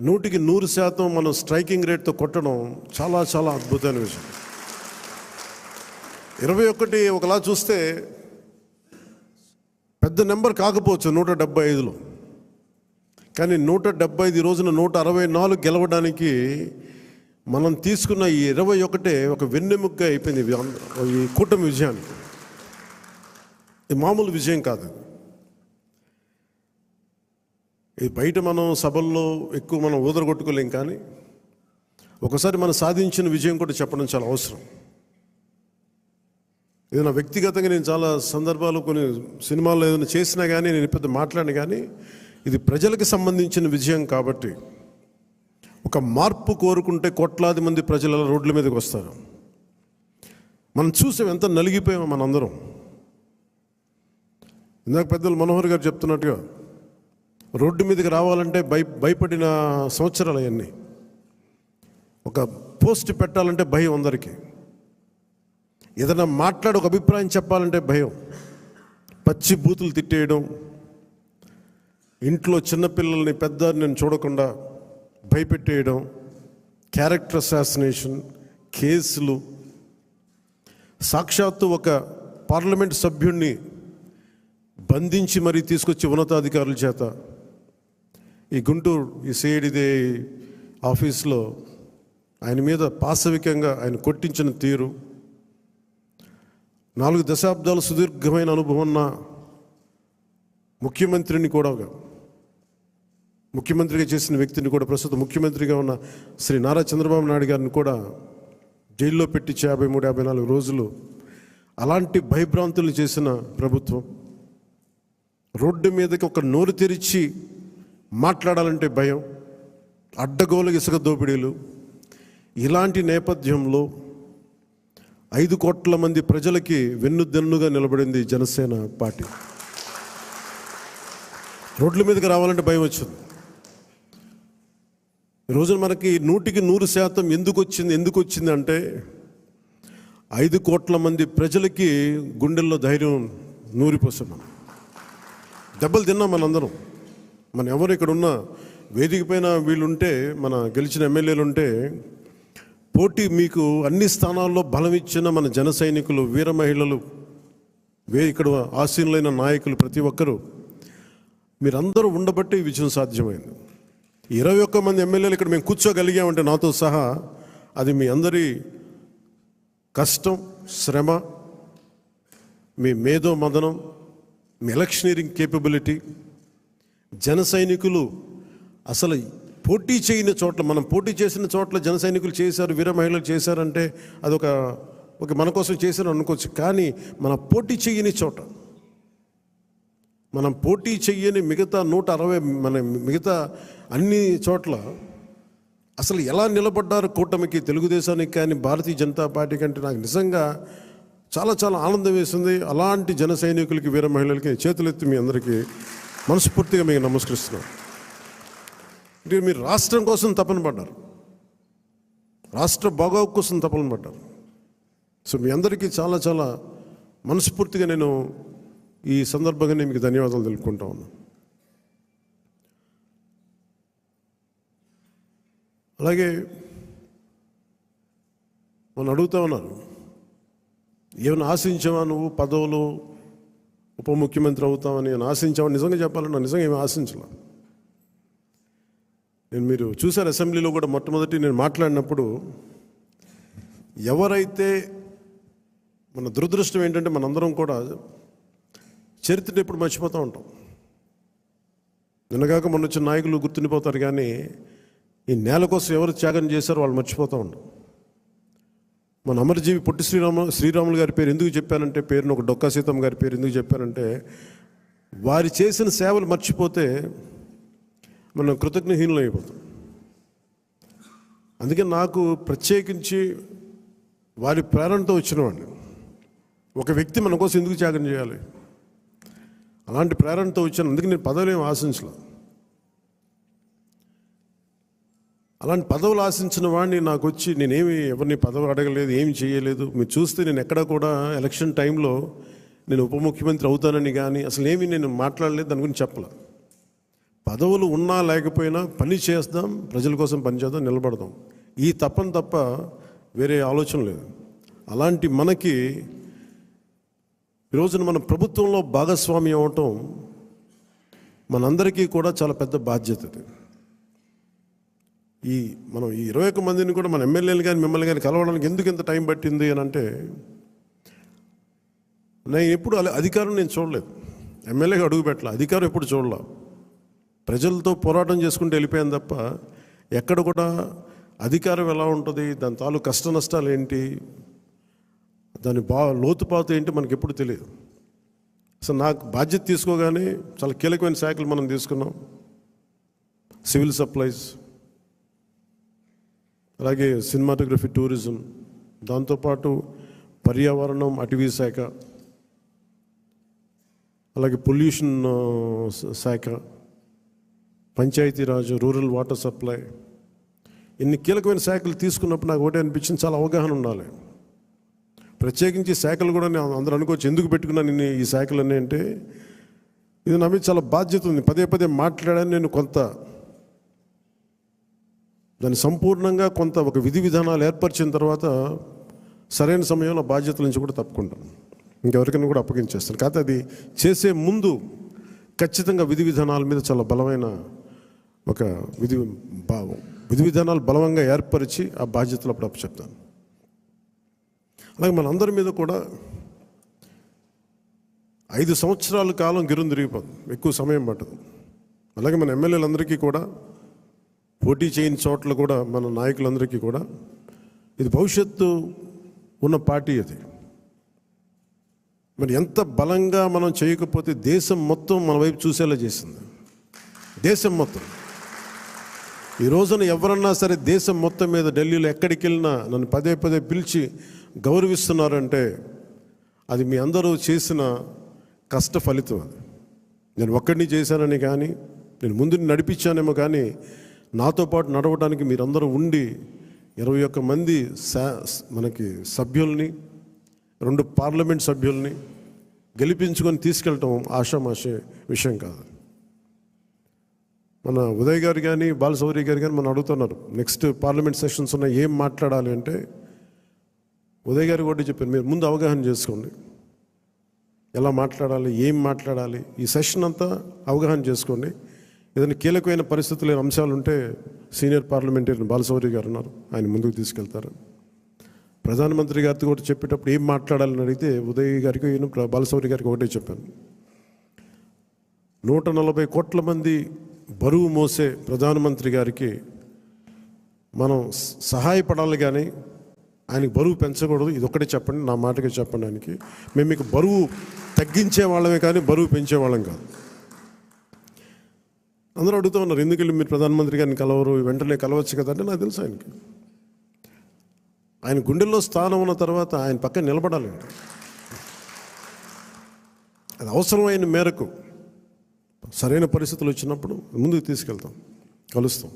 100% మనం స్ట్రైకింగ్ రేట్తో కొట్టడం చాలా చాలా అద్భుతమైన విషయం. 21 ఒకలా చూస్తే పెద్ద నెంబర్ కాకపోవచ్చు 175లో, కానీ 175 రోజున 164 గెలవడానికి మనం తీసుకున్న ఈ 21 ఒక వెన్నెముగ్గా అయిపోయింది ఈ కూటమి విజయానికి. ఇది మామూలు విజయం కాదు. ఇది బయట మనం సభల్లో ఎక్కువ మనం ఊదరగొట్టుకోలేం, కానీ ఒకసారి మనం సాధించిన విజయం కూడా చెప్పడం చాలా అవసరం. ఏదైనా వ్యక్తిగతంగా నేను చాలా సందర్భాలు కొన్ని సినిమాల్లో ఏదైనా చేసినా కానీ, నేను పెద్ద మాట్లాడినా కానీ, ఇది ప్రజలకు సంబంధించిన విజయం కాబట్టి, ఒక మార్పు కోరుకుంటే కోట్లాది మంది ప్రజల రోడ్ల మీదకి వస్తారు. మనం చూసాం ఎంత నలిగిపోయామో మనందరం. ఇందాక పెద్దలు మనోహర్ గారు చెప్తున్నట్టుగా రోడ్డు మీదకి రావాలంటే భయపడిన సంవత్సరాలు అవన్నీ. ఒక పోస్ట్ పెట్టాలంటే భయం అందరికీ. ఏదైనా మాట్లాడి ఒక అభిప్రాయం చెప్పాలంటే భయం. పచ్చి బూతులు తిట్టేయడం, ఇంట్లో చిన్నపిల్లల్ని పెద్దని చూడకుండా భయపెట్టేయడం, క్యారెక్టర్ అసాసినేషన్ కేసులు, సాక్షాత్తు ఒక పార్లమెంట్ సభ్యుడిని బంధించి మరీ తీసుకొచ్చి ఉన్నతాధికారుల చేత ఈ గుంటూరు ఈ సిఐడిదే ఆఫీస్లో ఆయన మీద పాశవికంగా ఆయన కొట్టించిన తీరు, 4 దశాబ్దాల సుదీర్ఘమైన అనుభవం ఉన్న ముఖ్యమంత్రిని కూడా, ముఖ్యమంత్రిగా చేసిన వ్యక్తిని కూడా, ప్రస్తుతం ముఖ్యమంత్రిగా ఉన్న శ్రీ నారా చంద్రబాబు నాయుడు గారిని కూడా జైల్లో పెట్టి 53-54 రోజులు అలాంటి భయభ్రాంతులు చేసిన ప్రభుత్వం, రోడ్డు మీదకి ఒక నోరు తెరిచి మాట్లాడాలంటే భయం, అడ్డగోలు ఇసుక దోపిడీలు, ఇలాంటి నేపథ్యంలో 5 కోట్ల మంది ప్రజలకి వెన్నుదన్నుగా నిలబడింది జనసేన పార్టీ. రోడ్ల మీదకి రావాలంటే భయం వచ్చింది. ఈరోజు మనకి 100% ఎందుకు వచ్చింది అంటే 5 కోట్ల మంది ప్రజలకి గుండెల్లో ధైర్యం నూరిపోసాం. మనం దెబ్బలు తిన్నాం మనందరం. మన ఎవరు ఇక్కడ ఉన్న వేదిక పైన వీళ్ళుంటే, మన గెలిచిన ఎమ్మెల్యేలు ఉంటే, పోటీ మీకు అన్ని స్థానాల్లో బలం ఇచ్చిన మన జన సైనికులు, వీర మహిళలు, ఇక్కడ ఆసీనులైన నాయకులు ప్రతి ఒక్కరూ మీరందరూ ఉండబట్టి ఈ విజయం సాధ్యమైంది. 21 మంది ఎమ్మెల్యేలు ఇక్కడ మేము కూర్చోగలిగామంటే నాతో సహా అది మీ అందరి కష్టం, శ్రమ, మీ మేధో మదనం, మీ ఎలక్షనీరింగ్ కేపబిలిటీ. జన సైనికులు అసలు పోటీ చేయని చోట్ల, మనం పోటీ చేసిన చోట్ల జన సైనికులు చేశారు, వీర మహిళలు చేశారంటే అదొక మన కోసం చేశారు అనుకోవచ్చు. కానీ మన పోటీ చేయని చోట, మనం పోటీ చెయ్యని మిగతా 160 మన మిగతా అన్ని చోట్ల అసలు ఎలా నిలబడ్డారు కూటమికి, తెలుగుదేశానికి కానీ భారతీయ జనతా పార్టీ కంటే నాకు నిజంగా చాలా చాలా ఆనందం వేసింది. అలాంటి జన సైనికులకి, వీర మహిళలకి చేతులెత్తి మీ అందరికీ మనస్ఫూర్తిగా మీకు నమస్కరిస్తున్నాను. అంటే మీరు రాష్ట్రం కోసం తపన పడ్డారు, రాష్ట్ర బాగోగు కోసం తపన పడ్డారు. సో మీ అందరికీ చాలా చాలా మనస్ఫూర్తిగా నేను ఈ సందర్భంగా నేను మీకు ధన్యవాదాలు తెలుపుకుంటా ఉన్నాను. అలాగే మనం అడుగుతా ఉన్నారు, ఏమైనా ఆశించావా నువ్వు, పదవులు, ఉప ముఖ్యమంత్రి అవుతామని ఆశించావా? నిజంగా చెప్పాలన్నా నిజంగా ఏమి ఆశించలే. మీరు చూశారు అసెంబ్లీలో కూడా మొట్టమొదటి నేను మాట్లాడినప్పుడు, ఎవరైతే, మన దురదృష్టం ఏంటంటే మనందరం కూడా చరిత్రను ఎప్పుడు మర్చిపోతూ ఉంటాం. నిన్నగాక మొన్న వచ్చిన నాయకులు గుర్తుండిపోతారు, కానీ ఈ నేల కోసం ఎవరు త్యాగం చేశారో వాళ్ళు మర్చిపోతూ ఉంటాం. మన అమరజీవి పొట్టి శ్రీరాములు గారి పేరు ఎందుకు చెప్పానంటే, పేరును ఒక డొక్కా సీతమ్మ గారి పేరు ఎందుకు చెప్పానంటే, వారి చేసిన సేవలు మర్చిపోతే మనం కృతజ్ఞహీనులు అయిపోతాం. అందుకే నాకు ప్రత్యేకించి వారి ప్రేరణతో వచ్చినవాడిని. ఒక వ్యక్తి మన కోసం ఎందుకు త్యాగం చేయాలి, అలాంటి ప్రేరణతో వచ్చాను. అందుకే నేను పదవులు ఏమి ఆశించలేదు. అలాంటి పదవులు ఆశించిన వాడిని నాకు వచ్చి నేనేమి ఎవరిని పదవి అడగలేదు, ఏమి చేయలేదు. మీరు చూస్తే నేను ఎక్కడ కూడా ఎలక్షన్ టైంలో నేను ఉప ముఖ్యమంత్రి అవుతానని కానీ అసలు ఏమి నేను మాట్లాడలేదు, దాని గురించి చెప్పలేదు. పదవులు ఉన్నా లేకపోయినా పని చేద్దాం, ప్రజల కోసం పనిచేద్దాం, నిలబడదాం, ఈ తప్పని తప్ప వేరే ఆలోచన లేదు. అలాంటి మనకి ఈరోజున మన ప్రభుత్వంలో భాగస్వామ్యం అవటం మనందరికీ కూడా చాలా పెద్ద బాధ్యత. మనం ఈ 21 మందిని కూడా మన ఎమ్మెల్యేలు కానీ మిమ్మల్ని కానీ కలవడానికి ఎందుకు ఇంత టైం పట్టింది అని అంటే, నేను ఎప్పుడు అధికారం నేను చూడలేదు, ఎమ్మెల్యేగా అడుగు పెట్టాల, అధికారం ఎప్పుడు చూడలే. ప్రజలతో పోరాటం చేసుకుంటూ వెళ్ళిపోయాను తప్ప ఎక్కడ కూడా అధికారం ఎలా ఉంటుంది, దాని తాలూకు కష్ట నష్టాలు ఏంటి, దాని లోతుపాతు ఏంటి మనకి ఎప్పుడు తెలియదు. అసలు నాకు బాధ్యత తీసుకోగానే చాలా కీలకమైన శాఖలు మనం తీసుకున్నాం. సివిల్ సప్లైస్, అలాగే సినిమాటోగ్రఫీ, టూరిజం, దాంతోపాటు పర్యావరణం, అటవీ శాఖ, అలాగే పొల్యూషన్ శాఖ, పంచాయతీరాజ్, రూరల్ వాటర్ సప్లై, ఇన్ని కీలకమైన శాఖలు తీసుకున్నప్పుడు నాకు ఒకటే అనిపించింది, చాలా అవగాహన ఉండాలి. ప్రత్యేకించి శాఖలు కూడా నేను అందరూ అనుకోవచ్చు ఎందుకు పెట్టుకున్నాను నేను ఈ శాఖలన్నీ అంటే, ఇది నా మీద చాలా బాధ్యత ఉంది. పదే పదే మాట్లాడాను నేను. కొంత దాన్ని సంపూర్ణంగా కొంత ఒక విధి విధానాలు ఏర్పరిచిన తర్వాత సరైన సమయంలో బాధ్యతల నుంచి కూడా తప్పుకుంటాను. ఇంకెవరికైనా కూడా అప్పగించేస్తాను. కాకపోతే అది చేసే ముందు ఖచ్చితంగా విధి విధానాల మీద చాలా బలమైన ఒక విధి విధానాలు బలంగా ఏర్పరిచి ఆ బాధ్యతలు అప్పుడు అప్పచెప్తాను. అలాగే మనందరి మీద కూడా 5 సంవత్సరాల కాలం గిరుని తిరిగిపోతుంది, ఎక్కువ సమయం పట్టదు. అలాగే మన ఎమ్మెల్యేలందరికీ కూడా, పోటీ చేయని చోట్ల కూడా మన నాయకులందరికీ కూడా ఇది భవిష్యత్తు ఉన్న పార్టీ. అది మరి ఎంత బలంగా మనం చేయకపోతే దేశం మొత్తం మన వైపు చూసేలా చేసింది. దేశం మొత్తం ఈ రోజున ఎవరన్నా సరే దేశం మొత్తం మీద ఢిల్లీలో ఎక్కడికి వెళ్ళినా నన్ను పదే పదే పిలిచి గౌరవిస్తున్నారంటే అది మీ అందరూ చేసిన కష్ట ఫలితం. అది నేను ఒక్కడిని చేశానని కానీ, నేను ముందు నడిపించానేమో కానీ, నాతో పాటు నడవడానికి మీరందరూ ఉండి 21 మంది మనకి సభ్యుల్ని, 2 పార్లమెంట్ సభ్యుల్ని గెలిపించుకొని తీసుకెళ్ళటం ఆషామాషే విషయం కాదు. మన ఉదయ్ గారు కానీ బాలశౌరి గారు కానీ మనం అడుగుతున్నారు, నెక్స్ట్ పార్లమెంట్ సెషన్స్ ఉన్నాయి, ఏం మాట్లాడాలి అంటే ఉదయ్ గారు కూడా చెప్పారు, మీరు ముందు అవగాహన చేసుకోండి, ఎలా మాట్లాడాలి, ఏం మాట్లాడాలి, ఈ సెషన్ అంతా అవగాహన చేసుకోండి. ఏదైనా కీలకమైన పరిస్థితులు లేని అంశాలు ఉంటే సీనియర్ పార్లమెంటరీ బాలశౌరి గారు ఉన్నారు, ఆయన ముందుకు తీసుకెళ్తారు. ప్రధానమంత్రి గారితో కూడా చెప్పేటప్పుడు ఏం మాట్లాడాలని అడిగితే ఉదయ్ గారికి బాలశౌరి గారికి ఒకటే చెప్పాను, 140 కోట్ల మంది బరువు మోసే ప్రధానమంత్రి గారికి మనం సహాయపడాలి కానీ ఆయనకి బరువు పెంచకూడదు. ఇది ఒక్కటే చెప్పండి, నా మాటగా చెప్పండి ఆయనకి. మేము మీకు బరువు తగ్గించే వాళ్ళమే కానీ బరువు పెంచే వాళ్ళం కాదు. అందరూ అడుగుతూ ఉన్నారు, ఎందుకు వెళ్ళి మీరు ప్రధానమంత్రి గారిని కలవరు, వెంటనే కలవచ్చు కదా అంటే నాకు తెలుసు ఆయనకి ఆయన గుండెల్లో స్థానం ఉన్న తర్వాత ఆయన పక్కన నిలబడాలండి. అది అవసరమైన మేరకు సరైన పరిస్థితులు వచ్చినప్పుడు ముందుకు తీసుకెళ్తాం, కలుస్తాం.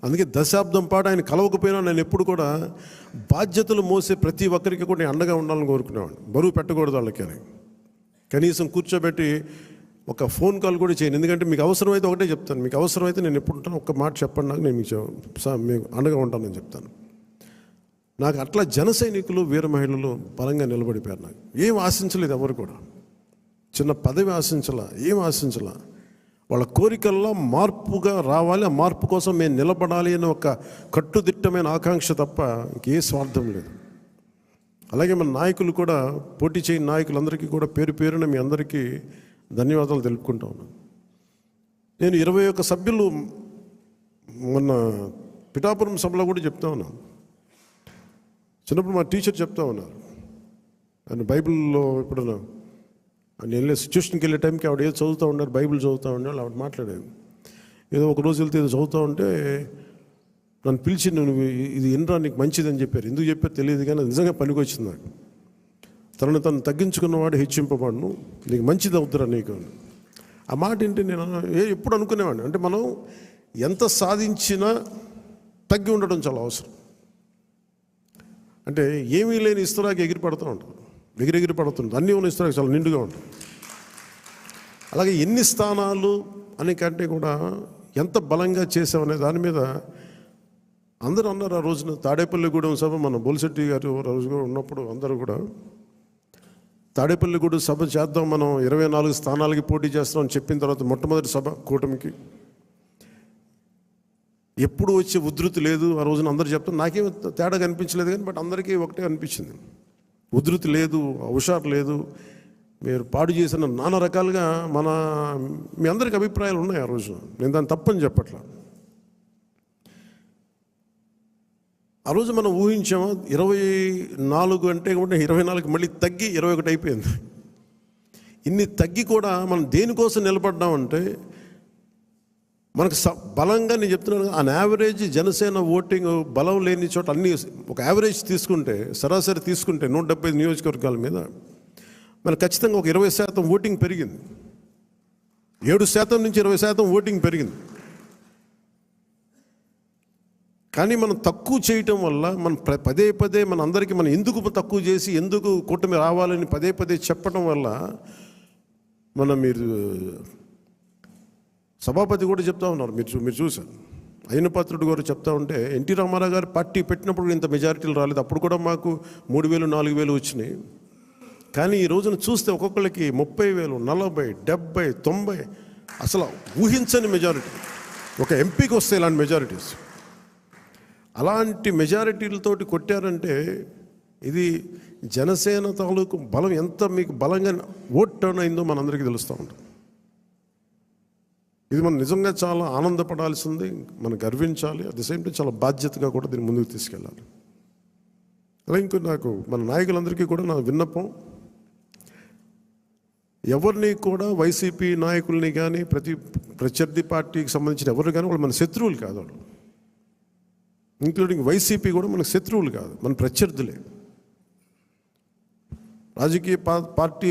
అందుకే దశాబ్దం పాటు ఆయన కలవకపోయినా నేను ఎప్పుడు కూడా బాధ్యతలు మోసే ప్రతి ఒక్కరికి కూడా నేను అండగా ఉండాలని కోరుకునేవాడిని. బరువు పెట్టకూడదు వాళ్ళకి అని కనీసం కూర్చోబెట్టి ఒక ఫోన్ కాల్ కూడా చేయను. ఎందుకంటే మీకు అవసరమైతే ఒకటే చెప్తాను, మీకు అవసరమైతే నేను ఎప్పుడు ఉంటాను, ఒక్క మాట చెప్పండి నాకు, నేను మీకు అండగా ఉంటానని చెప్తాను. నాకు అట్లా జన సైనికులు వీర మహిళలు బలంగా నిలబడిపోయారు. నాకు ఏం ఆశించలేదు, ఎవరు కూడా చిన్న పదవి ఆశించలా, ఏం ఆశించలా. వాళ్ళ కోరికల్లో మార్పుగా రావాలి, ఆ మార్పు కోసం మేము నిలబడాలి అని ఒక కట్టుదిట్టమైన ఆకాంక్ష తప్ప ఇంకే స్వార్థం లేదు. అలాగే మన నాయకులు కూడా, పోటీ చేయని నాయకులందరికీ కూడా పేరు పేరున మీ అందరికీ ధన్యవాదాలు తెలుపుకుంటా ఉన్నాను. నేను 21 సభ్యులు మొన్న పిఠాపురం సభలో కూడా చెప్తా ఉన్నాను. చిన్నప్పుడు మా టీచర్ చెప్తా ఉన్నారు, ఆయన బైబిల్లో ఎప్పుడన్నా నేను వెళ్ళే సిచ్యువేషన్కి వెళ్ళే టైంకి ఆవిడ ఏదో చదువుతూ ఉన్నారు, బైబిల్ చదువుతూ ఉన్నారు. ఆవిడ మాట్లాడేది ఏదో ఒక రోజు వెళ్తే ఏదో చదువుతూ ఉంటే నన్ను పిలిచి, నువ్వు ఇది ఎన్రా నీకు మంచిదని చెప్పారు. ఎందుకు చెప్పారు తెలియదు కానీ నిజంగా పనికి వచ్చింది నాకు. తను తగ్గించుకున్నవాడు హెచ్చింపబడును, నీకు మంచిది అవుతురా నీకు. ఆ మాట ఏంటి నేను ఎప్పుడు అనుకునేవాడిని, అంటే మనం ఎంత సాధించినా తగ్గి ఉండడం చాలా అవసరం. అంటే ఏమీ లేని ఇస్తరాకి ఎగిరి పడుతూ ఉంటుంది, ఎగిరెగిరి పడుతుంది. అన్నీ ఉన్న ఇస్తరాకి చాలా నిండుగా ఉంటుంది. అలాగే ఎన్ని స్థానాలు అని కంటే కూడా ఎంత బలంగా చేసామనే దాని మీద అందరూ అన్నారు. ఆ రోజున తాడేపల్లిగూడెం సభ మన బొలిశెట్టి గారు రోజుగా ఉన్నప్పుడు అందరూ కూడా తాడేపల్లిగూడెం సభ చేద్దాం, మనం 24 స్థానాలకి పోటీ చేస్తామని చెప్పిన తర్వాత మొట్టమొదటి సభ కూటమికి ఎప్పుడు వచ్చే ఉధృతి లేదు. ఆ రోజున అందరూ చెప్తారు, నాకేం తేడా కనిపించలేదు కానీ బట్ అందరికీ ఒకటే అనిపించింది, ఉధృతి లేదు, హుషారు లేదు, మీరు పాడు చేసిన నానా రకాలుగా మీ అందరికి అభిప్రాయాలు ఉన్నాయి. ఆ రోజు నేను దాన్ని తప్పని చెప్పట్లా. ఆ రోజు మనం ఊహించాము 24 అంటే కూడా 24 మళ్ళీ తగ్గి 21 అయిపోయింది. ఇన్ని తగ్గి కూడా మనం దేనికోసం నిలబడ్డామంటే మనకు బలంగా, నేను చెప్తున్నాను, ఆన్ యావరేజ్ జనసేన ఓటింగ్ బలం లేని చోట అన్ని ఒక యావరేజ్ తీసుకుంటే, సరాసరి తీసుకుంటే 175 నియోజకవర్గాల మీద మనకు ఖచ్చితంగా ఒక 20% ఓటింగ్ పెరిగింది. 7% నుంచి 20% ఓటింగ్ పెరిగింది. కానీ మనం తక్కువ చేయటం వల్ల మనం పదే పదే మన అందరికీ మనం ఎందుకు తక్కువ చేసి ఎందుకు కూటమి రావాలని పదే పదే చెప్పడం వల్ల మీరు సభాపతి కూడా చెప్తా ఉన్నారు, మీరు చూశారు, అయ్యనపాత్రుడు గారు చెప్తా ఉంటే ఎన్టీ రామారావు గారు పార్టీ పెట్టినప్పుడు ఇంత మెజారిటీలు రాలేదు, అప్పుడు కూడా మాకు 3,000 4,000 వచ్చినాయి. కానీ ఈ రోజున చూస్తే ఒక్కొక్కరికి 30,000, 40, 70, 90 అసలు ఊహించని మెజారిటీ. ఒక ఎంపీకి వస్తే ఇలాంటి మెజారిటీస్, అలాంటి మెజారిటీలతోటి కొట్టారంటే ఇది జనసేన తాలూకు బలం ఎంత మీకు బలంగా ఓట్ టర్న్ అయిందో మనందరికీ తెలుస్తూ ఉంటుంది. ఇది మనం నిజంగా చాలా ఆనందపడాల్సింది, మనం గర్వించాలి. అట్ ది సేమ్ టైం చాలా బాధ్యతగా కూడా దీన్ని ముందుకు తీసుకెళ్ళాలి. అలా ఇంకో నాకు మన నాయకులందరికీ కూడా నా విన్నపం, ఎవరిని కూడా వైసీపీ నాయకుల్ని కానీ ప్రత్యర్థి పార్టీకి సంబంధించిన ఎవరు కానీ వాళ్ళు మన శత్రువులు కాదు. వాళ్ళు ఇంక్లూడింగ్ వైసీపీ కూడా మనకు శత్రువులు కాదు, మన ప్రత్యర్థులే. రాజకీయ పార్టీ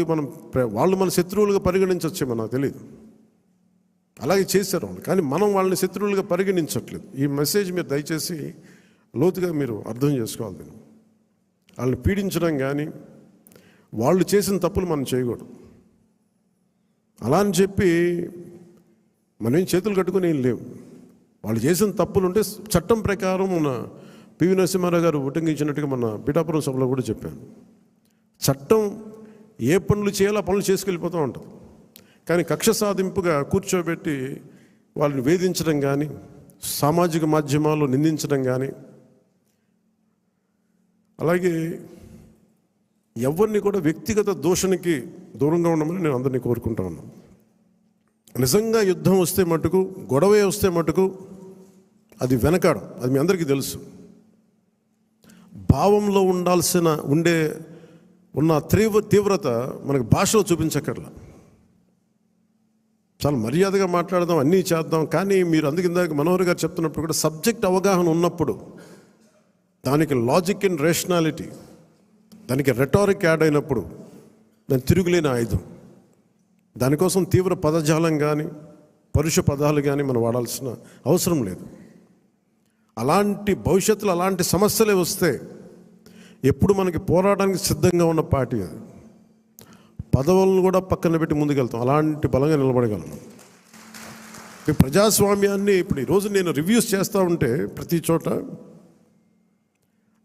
వాళ్ళు మన శత్రువులుగా పరిగణించవచ్చేమో నాకు తెలియదు, అలాగే చేశారు వాళ్ళు. కానీ మనం వాళ్ళని శత్రువులుగా పరిగణించట్లేదు. ఈ మెసేజ్ మీరు దయచేసి లోతుగా మీరు అర్థం చేసుకోవాలి. దీన్ని వాళ్ళని పీడించడం కానీ వాళ్ళు చేసిన తప్పులు మనం చేయకూడదు. అలా అని చెప్పి మనం ఏం చేతులు కట్టుకుని ఏం లేవు. వాళ్ళు చేసిన తప్పులు ఉంటే చట్టం ప్రకారం మన పివి నరసింహారావు గారు ఉటంకించినట్టుగా మన పిఠాపురం సభలో కూడా చెప్పాను. చట్టం ఏ పనులు చేయాలో ఆ పనులు చేసుకెళ్ళిపోతూ ఉంటుంది. కానీ కక్ష సాధింపుగా కూర్చోబెట్టి వాళ్ళని వేధించడం కానీ, సామాజిక మాధ్యమాల్లో నిందించడం కానీ, అలాగే ఎవరిని కూడా వ్యక్తిగత దూషణకి దూరంగా ఉండమని నేను అందరినీ కోరుకుంటా ఉన్నాను. నిజంగా యుద్ధం వస్తే మటుకు, గొడవే వస్తే మటుకు అది వెనకాడం, అది మీ అందరికీ తెలుసు. భావంలో ఉన్న తీవ్రత మనకు భాషలో చూపించక్కర్లా. చాలా మర్యాదగా మాట్లాడదాం, అన్నీ చేద్దాం. కానీ మీరు ఇందాక మనోహర్ గారు చెప్తున్నప్పుడు కూడా సబ్జెక్ట్ అవగాహన ఉన్నప్పుడు, దానికి లాజిక్ అండ్ రేషనాలిటీ, దానికి రెటారిక్ యాడ్ అయినప్పుడు దాని తిరుగులేని ఆయుధం. దానికోసం తీవ్ర పదజాలం కానీ పరుష పదాలు కానీ మనం వాడాల్సిన అవసరం లేదు. అలాంటి భవిష్యత్తులో అలాంటి సమస్యలే వస్తే ఎప్పుడు మనకి పోరాటానికి సిద్ధంగా ఉన్న పార్టీ అది. పదవులను కూడా పక్కన పెట్టి ముందుకెళ్తాం, అలాంటి బలంగా నిలబడగలం. ఈ ప్రజాస్వామ్యాన్ని ఇప్పుడు ఈరోజు నేను రివ్యూస్ చేస్తూ ఉంటే ప్రతి చోట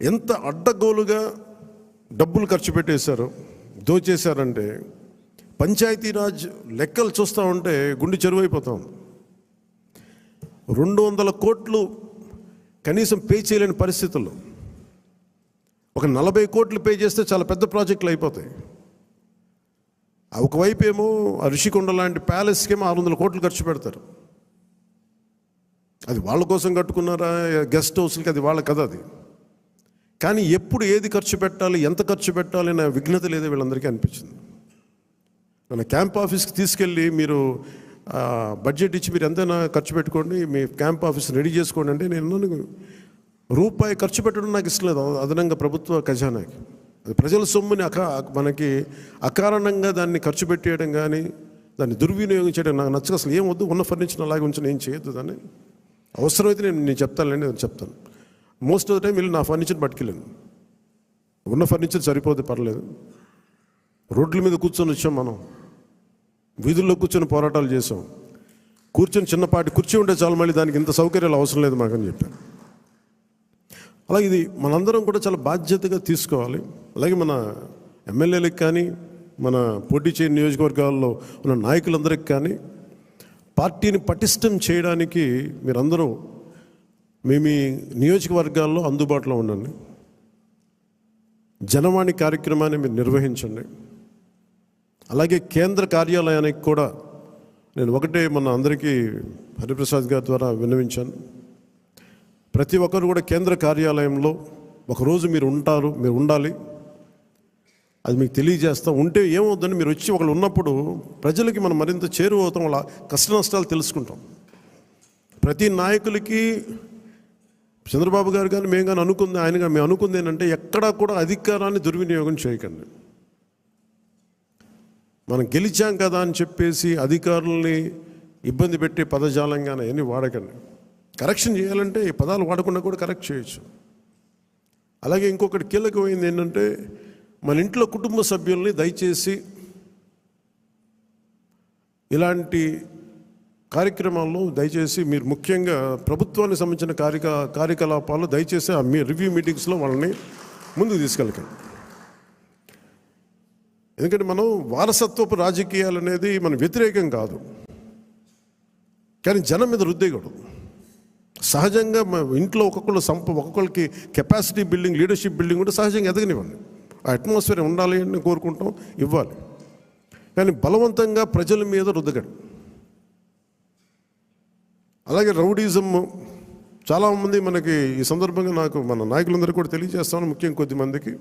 ఎంత అడ్డగోలుగా డబ్బులు ఖర్చు పెట్టేశారో, దోచేశారంటే పంచాయతీరాజ్ లెక్కలు చూస్తూ ఉంటే గుండె చెరువైపోతాం. 200 కోట్లు కనీసం పే చేయలేని పరిస్థితుల్లో ఒక 40 కోట్లు పే చేస్తే చాలా పెద్ద ప్రాజెక్టులు అయిపోతాయి. ఒకవైపు ఏమో ఋషికొండ లాంటి ప్యాలెస్కేమో 600 కోట్లు ఖర్చు పెడతారు. అది వాళ్ళ కోసం కట్టుకున్నారా గెస్ట్ హౌస్లకి, అది వాళ్ళ కథ అది. కానీ ఎప్పుడు ఏది ఖర్చు పెట్టాలి, ఎంత ఖర్చు పెట్టాలి అనే విఘ్నత లేదో వీళ్ళందరికీ అనిపించింది. మన క్యాంప్ ఆఫీస్కి తీసుకెళ్ళి మీరు బడ్జెట్ ఇచ్చి మీరు ఎంతైనా ఖర్చు పెట్టుకోండి, మీ క్యాంప్ ఆఫీస్ రెడీ చేసుకోండి అంటే నేను రూపాయి ఖర్చు పెట్టడం నాకు ఇష్టం లేదు అదనంగా ప్రభుత్వ ఖజానాకి. అది ప్రజల సొమ్ముని మనకి అకారణంగా దాన్ని ఖర్చు పెట్టేయడం కానీ దాన్ని దుర్వినియోగం చేయడం నాకు నచ్చక. అసలు ఏం వద్దు, ఉన్న ఫర్నిచర్ అలాగే ఉంచి ఏం చేయొద్దు. దాన్ని అవసరమైతే నేను చెప్తానులేండి, నేను చెప్తాను. మోస్ట్ ఆఫ్ ద టైం వెళ్ళి నా ఫర్నిచర్ పట్టుకెళ్ళాను. ఉన్న ఫర్నిచర్ సరిపోతే పర్లేదు. రోడ్ల మీద కూర్చొని వచ్చాం, మనం వీధుల్లో కూర్చొని పోరాటాలు చేసాం. కూర్చొని చిన్నపాటి కుర్చీ ఉంటే చాలు, మళ్ళీ దానికి ఇంత సౌకర్యాలు అవసరం లేదు మాకని చెప్పాను. అలాగే ఇది మనందరం కూడా చాలా బాధ్యతగా తీసుకోవాలి. అలాగే మన ఎమ్మెల్యేలకు కానీ మన పోటీ చేయని నియోజకవర్గాల్లో ఉన్న నాయకులందరికీ కానీ పార్టీని పటిష్టం చేయడానికి మీరందరూ మీ నియోజకవర్గాల్లో అందుబాటులో ఉండండి. జనవాణి కార్యక్రమాన్ని మీరు నిర్వహించండి. అలాగే కేంద్ర కార్యాలయానికి కూడా నేను ఒకటే మన అందరికీ హరిప్రసాద్ గారి ద్వారా విన్నవించాను. ప్రతి ఒక్కరు కూడా కేంద్ర కార్యాలయంలో ఒకరోజు మీరు ఉండాలి. అది మీకు తెలియజేస్తాం. ఉంటే ఏమవుతుందని మీరు వచ్చి ఒకళ్ళు ఉన్నప్పుడు ప్రజలకి మనం మరింత చేరువవుతాం, వాళ్ళ కష్ట నష్టాలు తెలుసుకుంటాం. ప్రతి నాయకులకి చంద్రబాబు గారు కానీ మేము కానీ మేము అనుకుంది ఏంటంటే ఎక్కడా కూడా అధికారాన్ని దుర్వినియోగం చేయకండి. మనం గెలిచాం కదా అని చెప్పేసి అధికారుల్ని ఇబ్బంది పెట్టే పదజాలంగానే అవన్నీ వాడకండి. కరెక్షన్ చేయాలంటే ఈ పదాలు వాడకుండా కూడా కరెక్ట్ చేయొచ్చు. అలాగే ఇంకొకటి కీలకమైంది ఏంటంటే మన ఇంట్లో కుటుంబ సభ్యుల్ని దయచేసి ఇలాంటి కార్యక్రమాల్లో దయచేసి మీరు ముఖ్యంగా ప్రభుత్వానికి సంబంధించిన కార్యకలాపాలు దయచేసి మీ రివ్యూ మీటింగ్స్లో వాళ్ళని ముందుకు తీసుకెళ్ళకండి. ఎందుకంటే మనం వారసత్వపు రాజకీయాలు అనేది మనం వ్యతిరేకం కాదు, కానీ జనం మీద రుద్దేయకూడదు. సహజంగా ఇంట్లో ఒక్కొక్కరికి కెపాసిటీ బిల్డింగ్, లీడర్షిప్ బిల్డింగ్ కూడా సహజంగా ఎదగనివ్వండి. ఆ అట్మాస్ఫియర్ ఉండాలి అని కోరుకుంటాం, ఇవ్వాలి. కానీ బలవంతంగా ప్రజల మీద రుద్దకండి. అలాగే రౌడీజం చాలామంది మనకి ఈ సందర్భంగా నాకు మన నాయకులందరికీ కూడా తెలియజేస్తాను, ముఖ్యంగా కొద్దిమందికి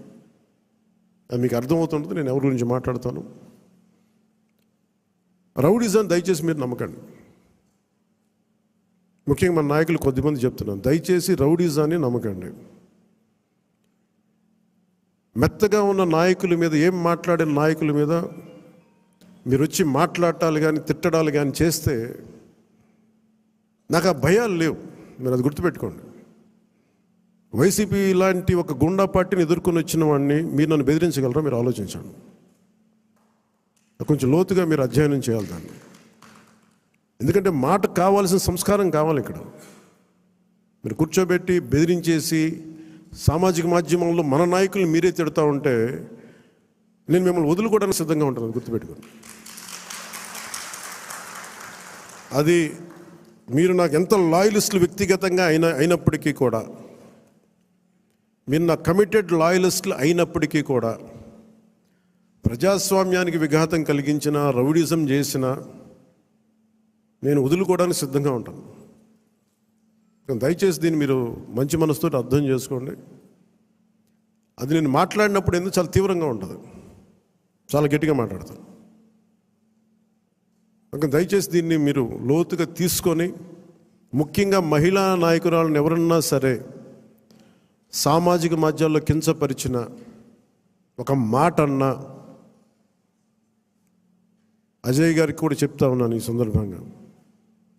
అది మీకు అర్థమవుతుంటుంది నేను ఎవరి గురించి మాట్లాడతాను. రౌడీజం దయచేసి మీరు నమ్మకండి. ముఖ్యంగా మన నాయకులు కొద్దిమంది చెప్తున్నాను, దయచేసి రౌడీజాన్ని నమ్మకండి. మెత్తగా ఉన్న నాయకుల మీద, ఏం మాట్లాడిన నాయకుల మీద మీరు వచ్చి మాట్లాడాలి కానీ తిట్టడాలు కానీ చేస్తే నాకు ఆ భయాలు లేవు, మీరు అది గుర్తుపెట్టుకోండి. వైసీపీ లాంటి ఒక గుండా పార్టీని ఎదుర్కొని వచ్చిన వాడిని మీరు నన్ను బెదిరించగలరా? మీరు ఆలోచించండి. కొంచెం లోతుగా మీరు అధ్యయనం చేయాలి దాన్ని. ఎందుకంటే మాట కావాల్సిన సంస్కారం కావాలి. ఇక్కడ మీరు కూర్చోబెట్టి బెదిరించేసి సామాజిక మాధ్యమంలో మన నాయకులు మీరే తిడతా ఉంటే నేను మిమ్మల్ని వదులుకోవడానికి సిద్ధంగా ఉంటాను, గుర్తుపెట్టుకోండి. అది మీరు నాకు ఎంత లాయలిస్టులు వ్యక్తిగతంగా అయినప్పటికీ కూడా, మీరు నా కమిటెడ్ లాయలిస్టులు అయినప్పటికీ కూడా, ప్రజాస్వామ్యానికి విఘాతం కలిగించిన, రౌడిజం చేసిన నేను వదులుకోవడానికి సిద్ధంగా ఉంటాను. దయచేసి దీన్ని మీరు మంచి మనసుతో అర్థం చేసుకోండి. అది నేను మాట్లాడినప్పుడు ఎందుకు చాలా తీవ్రంగా ఉంటుంది, చాలా గట్టిగా మాట్లాడతాను. దయచేసి దీన్ని మీరు లోతుగా తీసుకొని, ముఖ్యంగా మహిళా నాయకురాలను ఎవరన్నా సరే సామాజిక మాధ్యమాల్లో కించపరిచిన ఒక మాట అన్నా, అజయ్ గారికి కూడా చెప్తా ఉన్నాను ఈ సందర్భంగా,